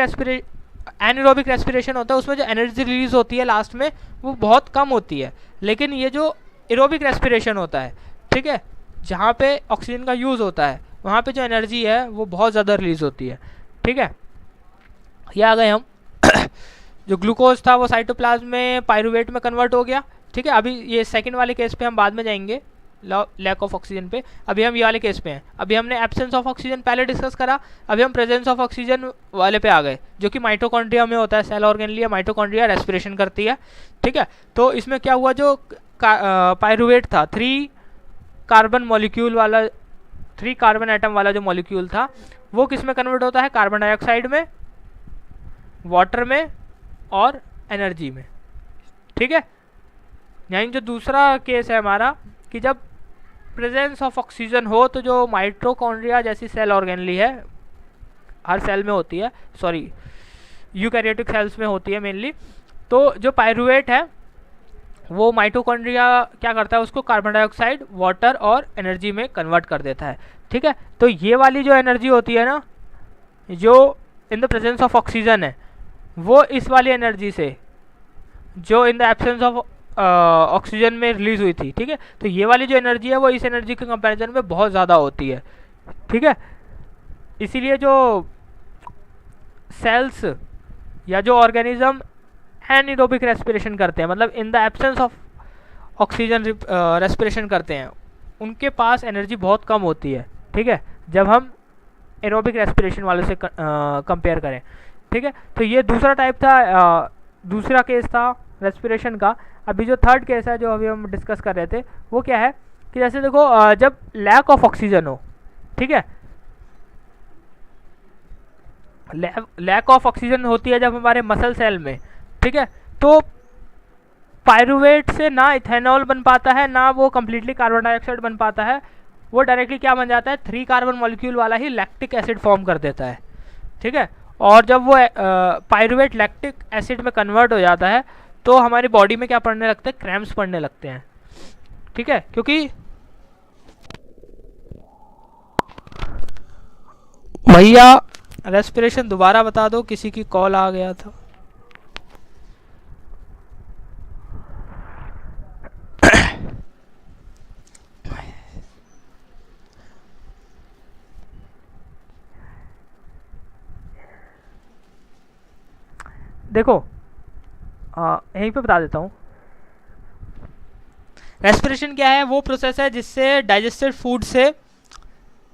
रेस्पिरेशन होता है उसमें जो एनर्जी रिलीज होती है लास्ट में वो बहुत कम होती है, लेकिन ये जो एरोबिक रेस्पिरेशन होता है, ठीक है, जहाँ पे ऑक्सीजन का यूज़ होता है वहाँ पे जो एनर्जी है वो बहुत ज़्यादा रिलीज होती है, ठीक है। ये आ गए हम जो ग्लूकोज था वो साइटोप्लाज्म में पायरुवेट में कन्वर्ट हो गया, ठीक है। अभी ये सेकंड वाले केस पे हम बाद में जाएंगे, लैक ऑफ ऑक्सीजन पे। अभी हम ये वाले केस पे हैं। अभी हमने एब्सेंस ऑफ ऑक्सीजन पहले डिस्कस करा, अभी हम प्रेजेंस ऑफ ऑक्सीजन वाले पे आ गए, जो कि माइटोकॉन्ड्रिया में होता है, सेल ऑर्गेनली माइटोकॉन्ड्रिया रेस्पिरेशन करती है, ठीक है। तो इसमें क्या हुआ, जो पायरुवेट था 3 कार्बन मॉलिक्यूल वाला, 3 कार्बन एटम वाला जो मॉलिक्यूल था वो किस में कन्वर्ट होता है, कार्बन डाइऑक्साइड में, वाटर में और एनर्जी में, ठीक है। यानी जो दूसरा केस है हमारा कि जब प्रेजेंस ऑफ ऑक्सीजन हो तो जो माइटोकॉन्ड्रिया जैसी सेल ऑर्गेनली है, हर सेल में होती है, सॉरी यूकैरियोटिक सेल्स में होती है मेनली, तो जो पायरुवेट है वो माइटोकॉन्ड्रिया क्या करता है, उसको कार्बन डाइऑक्साइड, वाटर और एनर्जी में कन्वर्ट कर देता है, ठीक है। तो ये वाली जो एनर्जी होती है ना, जो in the presence of oxygen है, वो इस वाली एनर्जी से जो in the absence of oxygen में रिलीज हुई थी, ठीक है, तो ये वाली जो एनर्जी है वो इस एनर्जी के कंपैरिजन में बहुत ज़्यादा होती है, ठीक है। इसीलिए जो सेल्स या जो ऑर्गेनिज्म एनारोबिक रेस्पिरेशन करते हैं, मतलब in the absence of oxygen respiration करते हैं, उनके पास एनर्जी बहुत कम होती है, ठीक है, जब हम एरोबिक रेस्पिरेशन वाले से कंपेयर करें, ठीक है। तो ये दूसरा टाइप था, दूसरा केस था रेस्पिरेशन का। अभी जो थर्ड केस है जो अभी हम डिस्कस कर रहे थे वो क्या है कि जैसे देखो जब लैक ऑफ ऑक्सीजन हो, ठीक है, लैक ऑफ ऑक्सीजन होती है जब हमारे मसल सेल में, ठीक है, तो पायरुवेट से ना इथेनॉल बन पाता है ना वो कम्प्लीटली कार्बन डाइऑक्साइड बन पाता है, वो डायरेक्टली क्या बन जाता है, 3 कार्बन मॉलिक्यूल वाला ही लैक्टिक एसिड फॉर्म कर देता है, ठीक है। और जब वो पायरुवेट लैक्टिक एसिड में कन्वर्ट हो जाता है तो हमारी बॉडी में क्या पड़ने लगते हैं, क्रैम्प्स पड़ने लगते हैं, ठीक है, क्योंकि भैया रेस्पिरेशन दोबारा बता दो, किसी की कॉल आ गया था। देखो यहीं पे बता देता हूँ। रेस्पिरेशन क्या है, वो प्रोसेस है जिससे डाइजेस्टेड फूड से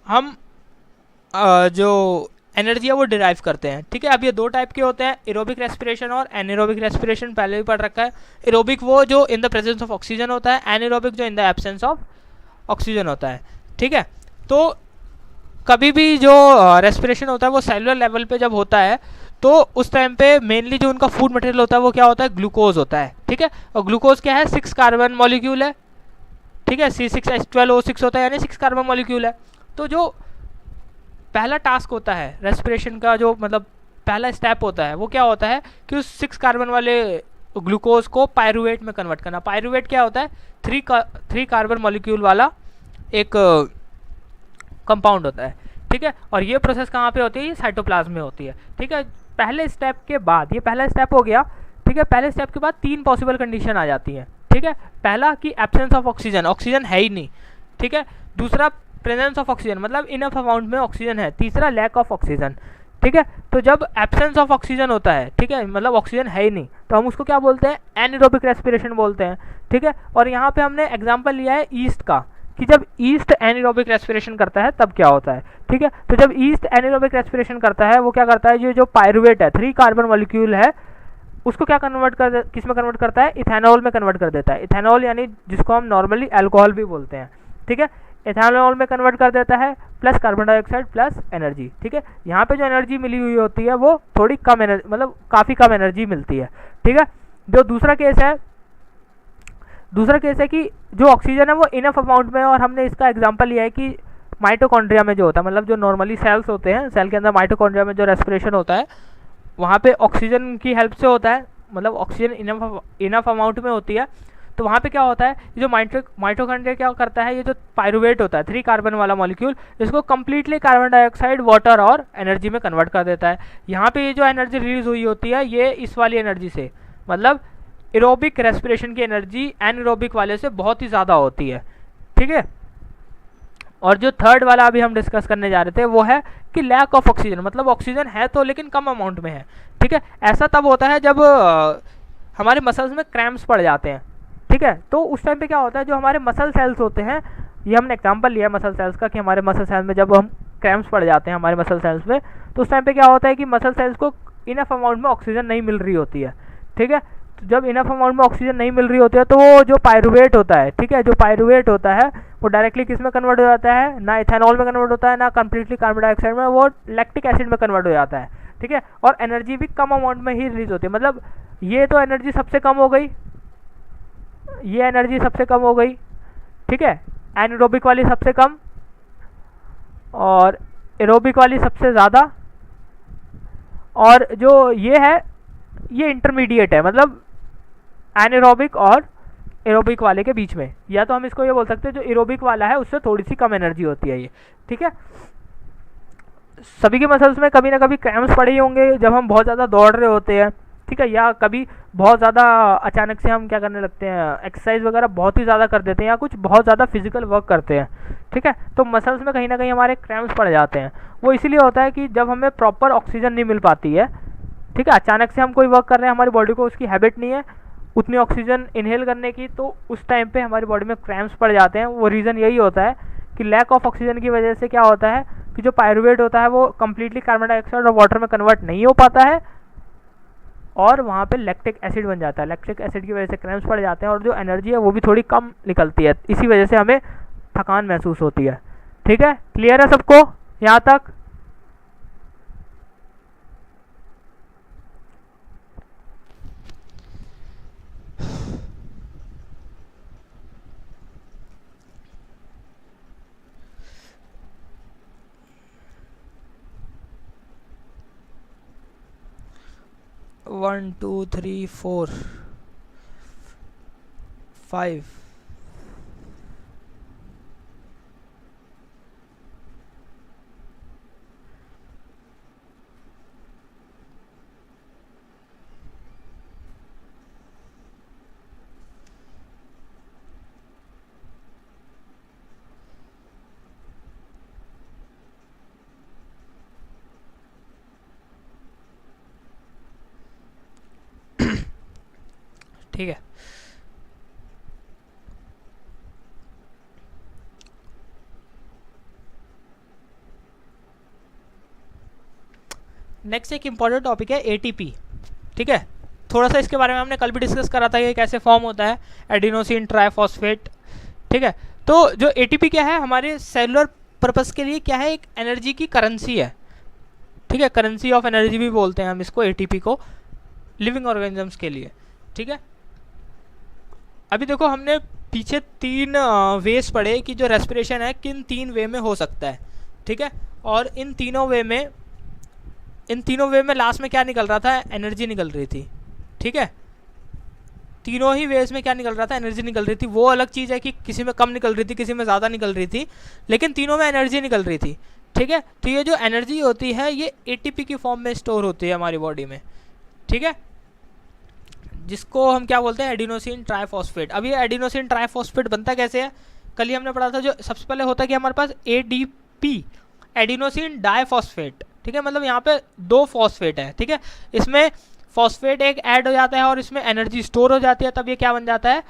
हम जो एनर्जी है वो डिराइव करते हैं, ठीक है। अब ये 2 टाइप के होते हैं, एरोबिक रेस्पिरेशन और एनारोबिक रेस्पिरेशन, पहले भी पढ़ रखा है। एरोबिक वो जो in the presence of oxygen होता है, एनारोबिक जो in the absence of oxygen होता है, ठीक है। तो कभी भी जो रेस्पिरेशन होता है वो सेलुलर लेवल पे जब होता है तो उस टाइम पे मेनली जो उनका फूड मटेरियल होता है वो क्या होता है, ग्लूकोज होता है, ठीक है। और ग्लूकोज क्या है, 6 कार्बन मॉलिक्यूल है, ठीक है, C6H12O6 होता है, यानी 6 कार्बन मॉलिक्यूल है। तो जो पहला टास्क होता है रेस्पिरेशन का, जो मतलब पहला स्टेप होता है वो क्या होता है कि उस 6 कार्बन वाले ग्लूकोज को पायरुवेट में कन्वर्ट करना। पायरुवेट क्या होता है? थ्री कार्बन मॉलिक्यूल वाला एक कंपाउंड होता है, ठीक है। और ये प्रोसेस कहाँ पे होती है? ये साइटोप्लाज्म में होती है, ठीक है। पहले स्टेप के बाद, ये पहला स्टेप हो गया, ठीक है। पहले स्टेप के बाद 3 पॉसिबल कंडीशन आ जाती हैं, ठीक है। पहला कि एब्सेंस ऑफ ऑक्सीजन, ऑक्सीजन है ही नहीं, ठीक है। दूसरा प्रेजेंस ऑफ ऑक्सीजन, मतलब इनफ अमाउंट में ऑक्सीजन है। तीसरा लैक ऑफ ऑक्सीजन, ठीक है। तो जब एब्सेंस ऑफ ऑक्सीजन होता है, ठीक है, मतलब ऑक्सीजन है ही नहीं, तो हम उसको क्या बोलते हैं? एनारोबिक रेस्पिरेशन बोलते हैं, ठीक है। और यहाँ पे हमने एग्जांपल लिया है ईस्ट का, कि जब ईस्ट एनारोबिक रेस्पिरेशन करता है तब क्या होता है, ठीक है। तो जब ईस्ट एनारोबिक रेस्पिरेशन करता है, वो क्या करता है? जो पायरुवेट है, 3 कार्बन मॉलिक्यूल है, उसको क्या किस में कन्वर्ट करता है? इथेनॉल में कन्वर्ट कर देता है। इथेनॉल यानी जिसको हम नॉर्मली अल्कोहल भी बोलते हैं, ठीक है। इथेनॉल में कन्वर्ट कर देता है, plus carbon dioxide plus energy, ठीक है। यहाँ पे जो एनर्जी मिली हुई होती है वो थोड़ी कम एनर्जी, मतलब काफ़ी कम एनर्जी मिलती है, ठीक है। जो दूसरा केस है कि जो ऑक्सीजन है वो इनफ अमाउंट में, और हमने इसका एग्जांपल लिया है कि माइटोकॉन्ड्रिया में जो होता है, मतलब जो नॉर्मली सेल्स होते हैं, सेल के अंदर माइटोकॉन्ड्रिया में जो रेस्पिरेशन होता है, वहाँ पे ऑक्सीजन की हेल्प से होता है, मतलब ऑक्सीजन इनफ अमाउंट में होती है। तो वहाँ पे क्या होता है? जो माइटोकॉन्ड्रिया क्या करता है, ये जो पायरुवेट होता है 3 कार्बन वाला मॉलिक्यूल, इसको कम्प्लीटली कार्बन डाइऑक्साइड, वाटर और एनर्जी में कन्वर्ट कर देता है। यहाँ पे ये जो एनर्जी रिलीज हुई होती है, ये इस वाली एनर्जी से, मतलब एरोबिक रेस्पिरेशन की एनर्जी एनएरोबिक वाले से बहुत ही ज़्यादा होती है, ठीक है। और जो थर्ड वाला अभी हम डिस्कस करने जा रहे थे वो है कि लैक ऑफ ऑक्सीजन, मतलब ऑक्सीजन है तो लेकिन कम अमाउंट में है, ठीक है। ऐसा तब होता है जब हमारे मसल्स में क्रैम्प्स पड़ जाते हैं, ठीक है। तो उस टाइम पे क्या होता है? जो हमारे मसल सेल्स होते हैं, ये हमने एग्जांपल लिया है मसल सेल्स का, कि हमारे मसल सेल्स में जब हम क्रैम्प्स पड़ जाते हैं हमारे मसल सेल्स में, तो उस टाइम पे क्या होता है कि मसल सेल्स को इनफ अमाउंट में ऑक्सीजन नहीं मिल रही होती है, ठीक है। तो जब इनफ अमाउंट में ऑक्सीजन नहीं मिल रही होती है, तो वो जो पायरुवेट होता है, ठीक है, जो पायरुवेट होता है वो डायरेक्टली किस में कन्वर्ट हो जाता है? ना इथेनॉल में कन्वर्ट होता है, ना कम्प्लीटली कार्बन डाइऑक्साइड में, वो लैक्टिक एसिड में कन्वर्ट हो जाता है, ठीक है। और एनर्जी भी कम अमाउंट में ही रिलीज होती है, मतलब ये तो एनर्जी सबसे कम हो गई, ये एनर्जी सबसे कम हो गई, ठीक है, एनारोबिक वाली सबसे कम और एरोबिक वाली सबसे ज़्यादा, और जो ये है ये इंटरमीडिएट है, मतलब एनारोबिक और एरोबिक वाले के बीच में। या तो हम इसको ये बोल सकते हैं जो एरोबिक वाला है उससे थोड़ी सी कम एनर्जी होती है ये, ठीक है। सभी के मसल्स में कभी ना कभी क्रैम्प्स पड़े ही होंगे जब हम बहुत ज़्यादा दौड़ रहे होते हैं, ठीक है, या कभी बहुत ज़्यादा अचानक से हम क्या करने लगते हैं, एक्सरसाइज वगैरह बहुत ही ज़्यादा कर देते हैं, या कुछ बहुत ज़्यादा फिजिकल वर्क करते हैं, ठीक है। तो मसल्स में कहीं ना कहीं हमारे क्रैम्प्स पड़ जाते हैं। वो इसीलिए होता है कि जब हमें प्रॉपर ऑक्सीजन नहीं मिल पाती है, ठीक है, अचानक से हम कोई वर्क कर रहे हैं, हमारी बॉडी को उसकी हैबिट नहीं है उतनी ऑक्सीजन इनहेल करने की, तो उस टाइम पे हमारी बॉडी में क्रैम्प्स पड़ जाते हैं। वो रीज़न यही होता है कि लैक ऑफ ऑक्सीजन की वजह से क्या होता है कि जो पायरुवेट होता है वो कम्प्लीटली कार्बन डाइऑक्साइड और वाटर में कन्वर्ट नहीं हो पाता है, और वहाँ पे लैक्टिक एसिड बन जाता है। लैक्टिक एसिड की वजह से क्रैम्प्स पड़ जाते हैं और जो एनर्जी है वो भी थोड़ी कम निकलती है, इसी वजह से हमें थकान महसूस होती है, ठीक है। क्लियर है सबको यहाँ तक? वन टू थ्री फोर 5 ठीक है। नेक्स्ट एक इम्पॉर्टेंट टॉपिक है एटीपी, ठीक है। थोड़ा सा इसके बारे में हमने कल भी डिस्कस करा था कि कैसे फॉर्म होता है एडिनोसिन ट्राइफॉस्फेट, ठीक है। तो जो एटीपी क्या है हमारे सेलुलर पर्पस के लिए क्या है, एक एनर्जी की करेंसी है, ठीक है, करेंसी ऑफ एनर्जी भी बोलते हैं हम इसको, एटीपी को, लिविंग ऑर्गेनिजम्स के लिए, ठीक है। अभी देखो हमने पीछे 3 वेज पढ़े कि जो रेस्पिरेशन है किन 3 वे में हो सकता है, ठीक है। और इन तीनों वे में लास्ट में क्या निकल रहा था, एनर्जी निकल रही थी, ठीक है। तीनों ही वेज में क्या निकल रहा था, एनर्जी निकल रही थी। वो अलग चीज़ है कि किसी में कम निकल रही थी, किसी में ज़्यादा निकल रही थी, लेकिन तीनों में एनर्जी निकल रही थी। ठीक है, तो ये जो एनर्जी होती है ये एटीपी की फॉर्म में स्टोर होती है हमारी बॉडी में। ठीक है, जिसको हम क्या बोलते हैं, एडिनोसिन ट्राइफॉस्फेट। अब ये एडिनोसिन ट्राइफॉस्फेट बनता कैसे है, कल ही हमने पढ़ा था। जो सबसे पहले होता है कि हमारे पास एडीपी, एडिनोसिन डाइफॉस्फेट। ठीक है, मतलब यहाँ पे 2 फॉस्फेट है। ठीक है, इसमें फॉस्फेट एक ऐड हो जाता है और इसमें एनर्जी स्टोर हो जाती है, तब ये क्या बन जाता है,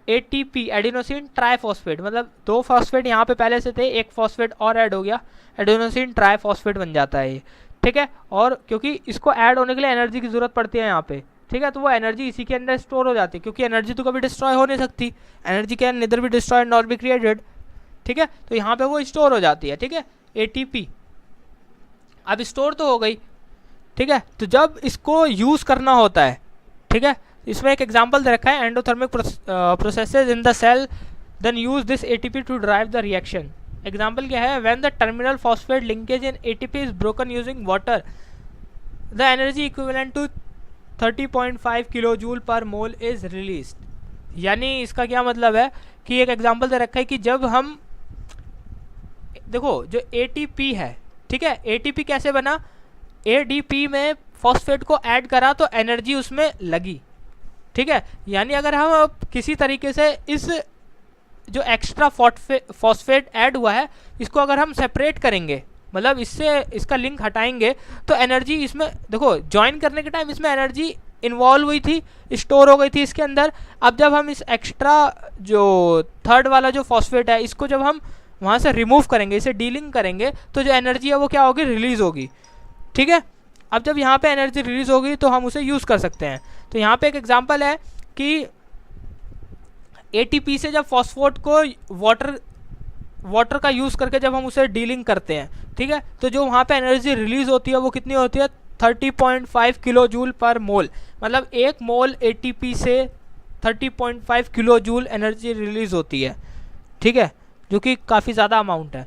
एटीपी, एडिनोसिन ट्राइफॉस्फेट। मतलब 2 फॉस्फेट यहाँ पे पहले से थे, एक फॉस्फेट और ऐड हो गया, एडिनोसिन ट्राइफॉस्फेट बन जाता है ये। ठीक है, और क्योंकि इसको ऐड होने के लिए एनर्जी की जरूरत पड़ती है यहाँ पे। ठीक है, तो वो एनर्जी इसी के अंदर स्टोर हो जाती है, क्योंकि एनर्जी तो कभी डिस्ट्रॉय हो नहीं सकती, energy can neither be destroyed not be created. ठीक है, तो यहाँ पे वो स्टोर हो जाती है। ठीक है, एटीपी अब स्टोर तो हो गई। ठीक है, तो जब इसको यूज़ करना होता है, ठीक है, इसमें एक एग्जांपल दे रखा है, endothermic processes in the cell then use this ATP to drive the reaction. Example क्या है, when the terminal phosphate linkage in ATP is broken using water the energy equivalent to 30.5 kilo joule per mole is released. यानी इसका क्या मतलब है कि एक example दे रखा है कि जब हम देखो जो एटीपी है, ठीक है, एटीपी कैसे बना, एडीपी में फॉस्फेट को ऐड करा तो एनर्जी उसमें लगी। ठीक है, यानी अगर हम अब किसी तरीके से इस जो एक्स्ट्रा फॉस्फेट ऐड हुआ है इसको अगर हम सेपरेट करेंगे, मतलब इससे इसका लिंक हटाएंगे, तो एनर्जी इसमें देखो ज्वाइन करने के टाइम इसमें एनर्जी इन्वॉल्व हुई थी, स्टोर हो गई थी इसके अंदर। अब जब हम इस एक्स्ट्रा जो थर्ड वाला जो फॉस्फेट है इसको जब हम वहाँ से रिमूव करेंगे, इसे डीलिंक करेंगे, तो जो एनर्जी है वो क्या होगी, रिलीज होगी। ठीक है, अब जब यहाँ पे एनर्जी रिलीज होगी तो हम उसे यूज़ कर सकते हैं। तो यहाँ पे एक एग्जांपल है कि एटीपी से जब फॉस्फेट को वाटर का यूज़ करके जब हम उसे डीलिंग करते हैं, ठीक है, तो जो वहाँ पे एनर्जी रिलीज होती है वो कितनी होती है, 30.5 किलो जूल पर मोल। मतलब 1 मोल एटीपी से 30.5 किलो जूल एनर्जी रिलीज होती है। ठीक है, जो कि काफ़ी ज़्यादा अमाउंट है।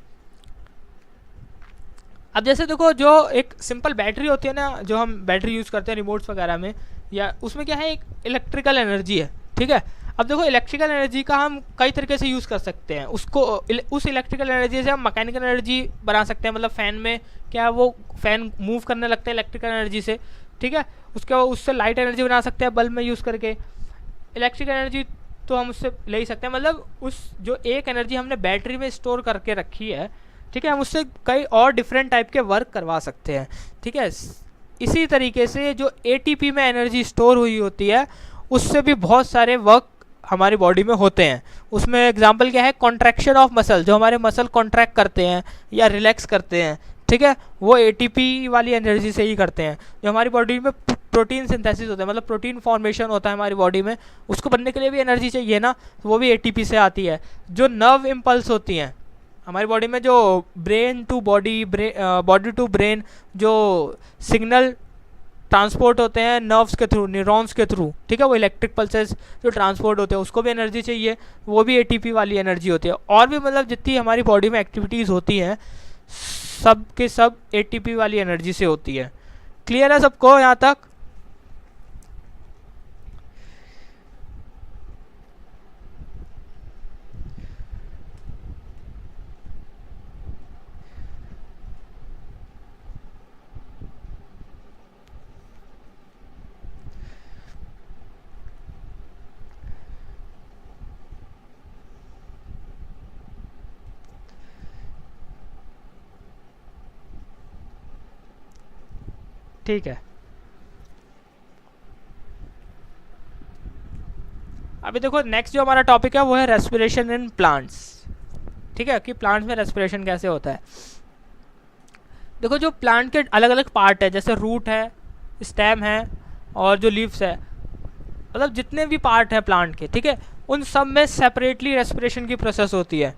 अब जैसे देखो जो एक सिंपल बैटरी होती है ना, जो हम बैटरी यूज़ करते हैं रिमोट्स वगैरह में, या उसमें क्या है, एक इलेक्ट्रिकल एनर्जी है। ठीक है, अब देखो इलेक्ट्रिकल एनर्जी का हम कई तरीके से यूज़ कर सकते हैं उसको। उस इलेक्ट्रिकल एनर्जी से हम मैकेनिकल एनर्जी बना सकते हैं, मतलब फ़ैन में क्या है, वो फ़ैन मूव करने लगता है इलेक्ट्रिकल एनर्जी से। ठीक है, उससे लाइट एनर्जी बना सकते हैं बल्ब में यूज़ करके। इलेक्ट्रिकल एनर्जी तो हम उससे ले ही सकते हैं, मतलब उस जो एक एनर्जी हमने बैटरी में स्टोर करके रखी है, ठीक है, हम उससे कई और डिफरेंट टाइप के वर्क करवा सकते हैं। ठीक है, इसी तरीके से जो एटीपी में एनर्जी स्टोर हुई होती है उससे भी बहुत सारे वर्क हमारी बॉडी में होते हैं। उसमें एग्जांपल क्या है, कॉन्ट्रैक्शन ऑफ मसल, जो हमारे मसल कॉन्ट्रैक्ट करते हैं या रिलैक्स करते हैं, ठीक है, वो एटीपी वाली एनर्जी से ही करते हैं। जो हमारी बॉडी में प्रोटीन सिंथेसिस होता है, मतलब प्रोटीन फॉर्मेशन होता है हमारी बॉडी में, उसको बनने के लिए भी एनर्जी चाहिए ना, तो वो भी एटीपी से आती है। जो नर्व इम्पल्स होती हैं हमारी बॉडी में, जो brain to body, body to brain जो सिग्नल ट्रांसपोर्ट होते हैं नर्व्स के थ्रू, न्यूरॉन्स के थ्रू, ठीक है, वो इलेक्ट्रिक पल्सेस जो ट्रांसपोर्ट होते हैं उसको भी एनर्जी चाहिए, वो भी एटीपी वाली एनर्जी होती है। और भी मतलब जितनी हमारी बॉडी में एक्टिविटीज़ होती हैं सब के सब एटीपी वाली एनर्जी से होती है। क्लियर है सबको यहाँ तक? ठीक है, अभी देखो नेक्स्ट जो हमारा टॉपिक है वो है रेस्पिरेशन इन प्लांट्स। ठीक है, कि प्लांट्स में रेस्पिरेशन कैसे होता है। देखो जो प्लांट के अलग अलग पार्ट है, जैसे रूट है, स्टेम है और जो लीव्स है, मतलब जितने भी पार्ट है प्लांट के, ठीक है, उन सब में सेपरेटली रेस्पिरेशन की प्रोसेस होती है।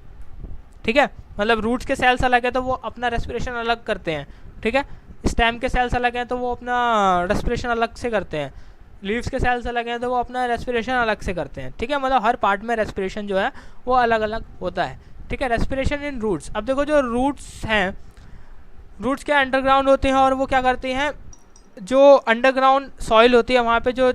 ठीक है, मतलब रूट्स के सेल्स अलग है तो वो अपना रेस्पिरेशन अलग करते हैं। ठीक है, स्टेम के सेल्स अलग हैं तो वो अपना रेस्पिरेशन अलग से करते हैं। लीव्स के सेल्स अलग हैं तो वो अपना रेस्पिरेशन अलग से करते हैं। ठीक है, मतलब हर पार्ट में रेस्पिरेशन जो है वो अलग अलग होता है। ठीक है, रेस्पिरेशन इन रूट्स। अब देखो जो रूट्स हैं, रूट्स क्या अंडरग्राउंड होते हैं और वो क्या करते हैं, जो अंडरग्राउंड सॉइल होती है वहाँ पे जो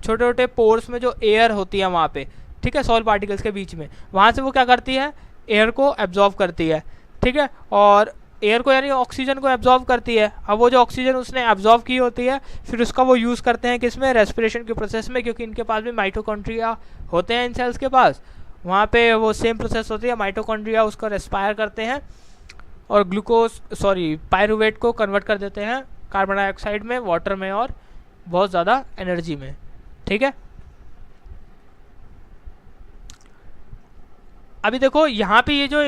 छोटे छोटे पोर्स में जो एयर होती है वहाँ पे, ठीक है, सॉइल पार्टिकल्स के बीच में, वहाँ से वो क्या करती है, एयर को एब्जॉर्व करती है, ठीक है, और एयर को यानी ऑक्सीजन को एब्जॉर्व करती है। अब वो जो ऑक्सीजन उसने एब्जॉर्व की होती है फिर उसका वो यूज़ करते हैं किसमें, रेस्पिरेशन के प्रोसेस में, क्योंकि इनके पास भी माइटोकॉन्ड्रिया होते हैं इन सेल्स के पास, वहाँ पे वो सेम प्रोसेस होती है, माइटोकॉन्ड्रिया उसको रेस्पायर करते हैं और पायरुवेट को कन्वर्ट कर देते हैं कार्बन डाइऑक्साइड में, वाटर में और बहुत ज़्यादा एनर्जी में, ठीक है। अभी देखो यहाँ पे ये जो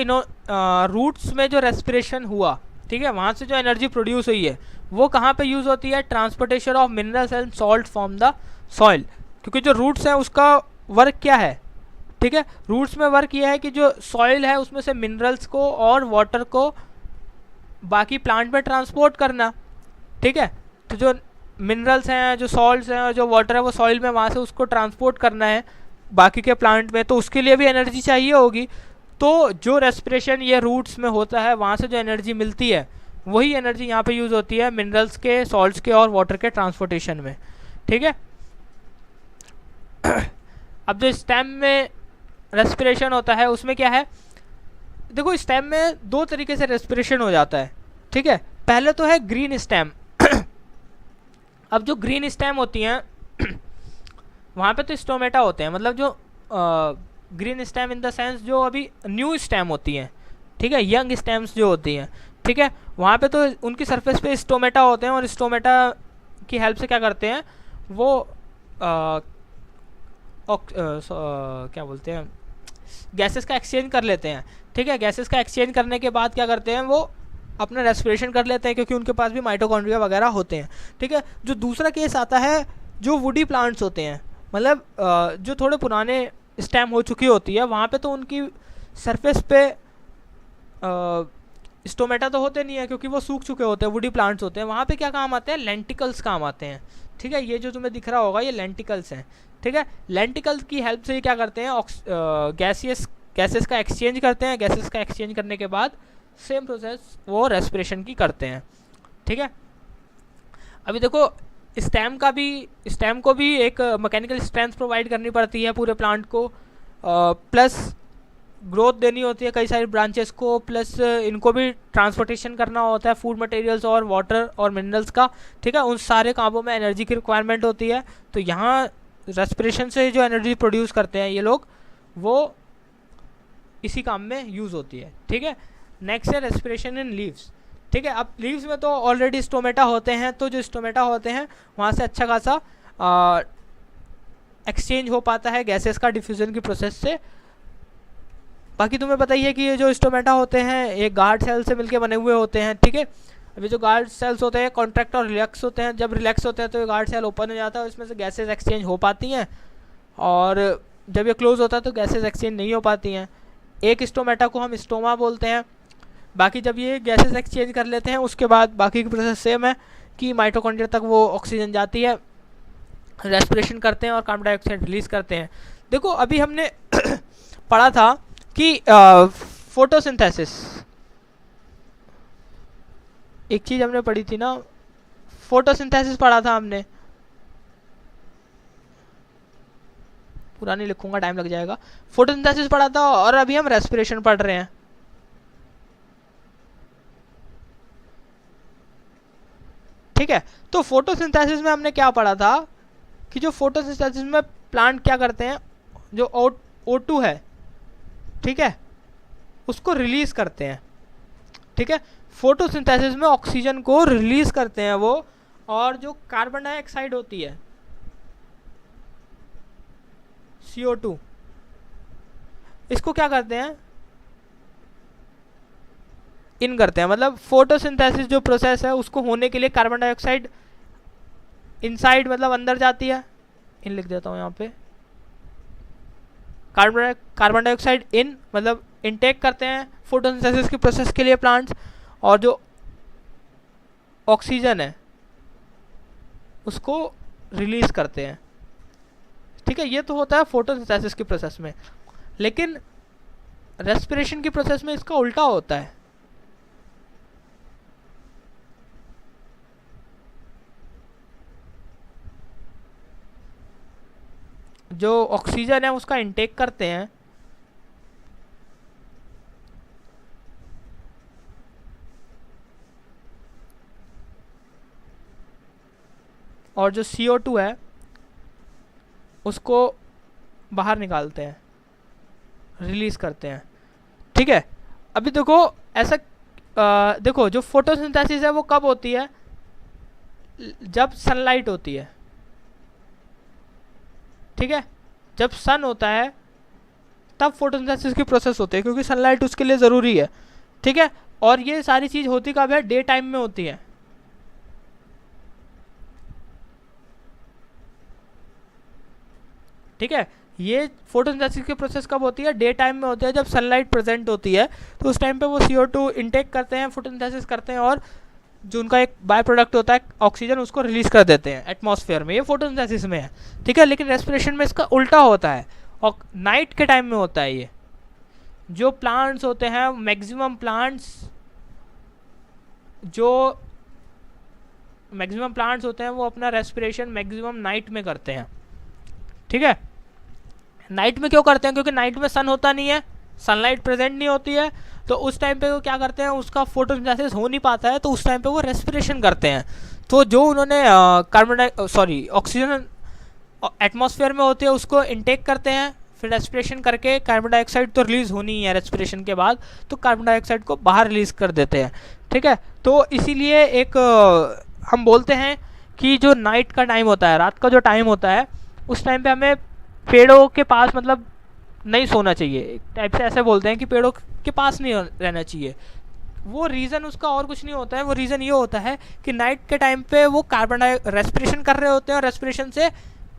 रूट्स में जो रेस्पिरेशन हुआ, ठीक है, वहाँ से जो एनर्जी प्रोड्यूस हुई है वो कहाँ पे यूज़ होती है, transportation of minerals and salt from the soil, क्योंकि जो रूट्स है उसका वर्क क्या है, ठीक है, रूट्स में वर्क ये है कि जो सॉइल है उसमें से मिनरल्स को और वाटर को बाकी प्लांट में ट्रांसपोर्ट करना, ठीक है, तो जो मिनरल्स हैं, जो सॉल्ट्स हैं और जो वाटर है वो सॉइल में वहाँ से उसको ट्रांसपोर्ट करना है बाकी के प्लांट में, तो उसके लिए भी एनर्जी चाहिए होगी। तो जो रेस्पिरेशन ये रूट्स में होता है वहाँ से जो एनर्जी मिलती है वही एनर्जी यहाँ पे यूज़ होती है मिनरल्स के, सॉल्ट्स के और वाटर के ट्रांसपोर्टेशन में, ठीक है। अब जो स्टेम में रेस्पिरेशन होता है उसमें क्या है, देखो स्टेम में दो तरीके से रेस्पिरेशन हो जाता है, ठीक है। पहले तो है ग्रीन स्टेम। अब जो ग्रीन स्टेम होती हैं वहाँ पे तो स्टोमेटा होते हैं, मतलब जो green stem in the sense जो अभी न्यू स्टेम होती हैं, ठीक है, यंग स्टेम्स जो होती हैं, ठीक है, वहाँ पे तो उनकी सरफेस पे स्टोमेटा होते हैं और स्टोमेटा की हेल्प से क्या करते हैं वो क्या बोलते हैं, गैसेस का एक्सचेंज कर लेते हैं, ठीक है। गैसेस का एक्सचेंज करने के बाद क्या करते हैं वो अपना रेस्पिरेशन कर लेते हैं, क्योंकि उनके पास भी माइटोकॉन्ड्रिया वगैरह होते हैं, ठीक है। जो दूसरा केस आता है जो वुडी प्लांट्स होते हैं, मतलब जो थोड़े पुराने स्टेम हो चुकी होती है वहाँ पे तो उनकी सरफेस पे स्टोमेटा तो होते नहीं है क्योंकि वो सूख चुके होते हैं, वुडी प्लांट्स होते हैं, वहाँ पे क्या काम आते हैं, लेंटिकल्स काम आते हैं, ठीक है। ये जो तुम्हें दिख रहा होगा ये लेंटिकल्स हैं, ठीक है। लेंटिकल्स की हेल्प से ये क्या करते हैं, गैसेस का एक्सचेंज करते हैं, गैसेस का एक्सचेंज करने के बाद सेम प्रोसेस वो रेस्पिरेशन की करते हैं, ठीक है। अभी देखो स्टेम को भी एक मैकेनिकल स्ट्रेंथ प्रोवाइड करनी पड़ती है पूरे प्लांट को, प्लस ग्रोथ देनी होती है कई सारी ब्रांचेस को, प्लस इनको भी ट्रांसपोर्टेशन करना होता है फूड मटेरियल्स और वाटर और मिनरल्स का, ठीक है। उन सारे कामों में एनर्जी की रिक्वायरमेंट होती है, तो यहाँ रेस्पिरेशन से जो एनर्जी प्रोड्यूस करते हैं ये लोग वो इसी काम में यूज़ होती है, ठीक है। नेक्स्ट है रेस्पिरेशन इन लीव्स, ठीक है। अब लीव्स में तो ऑलरेडी स्टोमेटा होते हैं, तो जो स्टोमेटा होते हैं वहाँ से अच्छा खासा एक्सचेंज हो पाता है गैसेस का डिफ्यूजन की प्रोसेस से। बाकी तुम्हें पता ही है कि ये जो स्टोमेटा होते हैं ये गार्ड सेल से मिलके बने हुए होते हैं, ठीक है। अभी जो गार्ड सेल्स होते हैं कॉन्ट्रैक्ट और रिलैक्स होते हैं, जब रिलैक्स होते हैं तो ये गार्ड सेल ओपन हो जाता है, इसमें से गैसेस एक्सचेंज हो पाती हैं, और जब ये क्लोज होता है तो गैसेस एक्सचेंज नहीं हो पाती हैं। एक स्टोमेटा को हम स्टोमा बोलते हैं। बाकी जब ये गैसेस एक्सचेंज कर लेते हैं उसके बाद बाकी की प्रोसेस सेम है कि माइटोकॉन्ड्रिया तक वो ऑक्सीजन जाती है, रेस्पिरेशन करते हैं और कार्बन डाइऑक्साइड रिलीज करते हैं। देखो अभी हमने पढ़ा था कि फोटोसिंथेसिस, एक चीज़ हमने पढ़ी थी ना, फोटोसिंथेसिस पढ़ा था हमने, पूरा नहीं लिखूंगा टाइम लग जाएगा, फोटोसिंथेसिस पढ़ा था और अभी हम रेस्पिरेशन पढ़ रहे हैं, ठीक है। तो फोटोसिंथेसिस में हमने क्या पढ़ा था कि जो फोटोसिंथेसिस में प्लांट क्या करते हैं, जो O2 है, ठीक है, उसको रिलीज करते हैं, ठीक है। फोटोसिंथेसिस में ऑक्सीजन को रिलीज करते हैं वो, और जो कार्बन डाइऑक्साइड होती है CO2, इसको क्या करते हैं, इन करते हैं। मतलब फोटोसिंथेसिस जो प्रोसेस है उसको होने के लिए कार्बन डाइऑक्साइड इनसाइड मतलब अंदर जाती है, इन लिख देता हूँ यहाँ पे, कार्बन डाइऑक्साइड इन मतलब इनटेक करते हैं फोटोसिंथेसिस की प्रोसेस के लिए प्लांट्स, और जो ऑक्सीजन है उसको रिलीज करते हैं, ठीक है। ये तो होता है फोटोसिंथेसिस की प्रोसेस में, लेकिन रेस्पिरेशन की प्रोसेस में इसका उल्टा होता है। जो ऑक्सीजन है उसका इंटेक करते हैं, और जो CO2 है उसको बाहर निकालते हैं, रिलीज करते हैं। ठीक है, अभी देखो ऐसा देखो जो फोटोसिंथेसिस है वो कब होती है, जब सनलाइट होती है। ठीक है, जब सन होता है तब फोटोसिंथेसिस की प्रोसेस होती है, क्योंकि सनलाइट उसके लिए ज़रूरी है। ठीक है, और ये सारी चीज़ होती कब है, डे टाइम में होती है। ठीक है, ये फोटोसिंथेसिस की प्रोसेस कब होती है, डे टाइम में होती है, जब सनलाइट प्रेजेंट होती है। तो उस टाइम पे वो CO2 इंटेक करते हैं, फोटोसिंथेसिस करते हैं, और जो उनका एक बाय प्रोडक्ट होता है ऑक्सीजन, उसको रिलीज कर देते हैं एटमॉस्फेयर में। ये फोटोसिंथेसिस में है। ठीक है, लेकिन रेस्पिरेशन में इसका उल्टा होता है, और नाइट के टाइम में होता है ये। जो प्लांट्स होते हैं, मैक्सिमम प्लांट्स होते हैं वो अपना रेस्पिरेशन मैक्सिमम नाइट में करते हैं। ठीक है, नाइट में क्यों करते हैं, क्योंकि नाइट में सन होता नहीं है, सनलाइट प्रेजेंट नहीं होती है। तो उस टाइम पे वो क्या करते हैं, उसका फोटोसिंथेसिस हो नहीं पाता है, तो उस टाइम पे वो रेस्पिरेशन करते हैं। तो जो उन्होंने ऑक्सीजन एटमॉस्फेयर में होती है उसको इनटेक करते हैं, फिर रेस्पिरेशन करके कार्बन डाइऑक्साइड तो रिलीज होनी ही है रेस्पिरेशन के बाद, तो कार्बन डाइऑक्साइड को बाहर रिलीज कर देते हैं। ठीक है, तो इसीलिए एक हम बोलते हैं कि जो नाइट का टाइम होता है, रात का जो टाइम होता है, उस टाइम पे हमें पेड़ों के पास मतलब नहीं सोना चाहिए। एक टाइप से ऐसे बोलते हैं कि पेड़ों के पास नहीं रहना चाहिए। वो रीज़न उसका और कुछ नहीं होता है, वो रीज़न ये होता है कि नाइट के टाइम पे वो रेस्पिरेशन कर रहे होते हैं, और रेस्पिरेशन से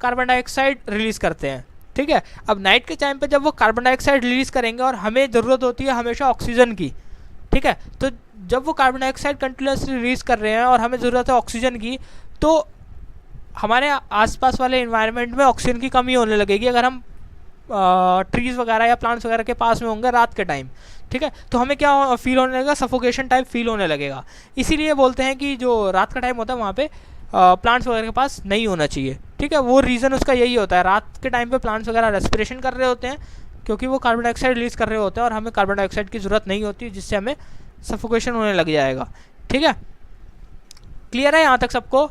कार्बन डाइऑक्साइड रिलीज़ करते हैं। ठीक है, अब नाइट के टाइम पे जब वो कार्बन डाइऑक्साइड रिलीज़ करेंगे, और हमें ज़रूरत होती है हमेशा ऑक्सीजन की। ठीक है, तो जब वो कार्बन डाइऑक्साइड कंटिन्यूसली रिलीज़ कर रहे हैं और हमें ज़रूरत है ऑक्सीजन की, तो हमारे आसपास वाले इन्वायरमेंट में ऑक्सीजन की कमी होने लगेगी अगर हम ट्रीज़ वगैरह या प्लांट्स वगैरह के पास में होंगे रात के टाइम। ठीक है, तो हमें क्या फील होने लगेगा, सफोकेशन टाइप फील होने लगेगा। इसीलिए बोलते हैं कि जो रात का टाइम होता है वहाँ पे प्लांट्स वगैरह के पास नहीं होना चाहिए। ठीक है, वो रीज़न उसका यही होता है। रात के टाइम पे प्लांट्स वगैरह रेस्पिरेशन कर रहे होते हैं, क्योंकि वो कार्बन डाइऑक्साइड रिलीज़ कर रहे होते हैं, और हमें कार्बन डाइऑक्साइड की ज़रूरत नहीं होती, जिससे हमें सफोकेशन होने लग जाएगा। ठीक है, क्लियर है यहाँ तक सबको?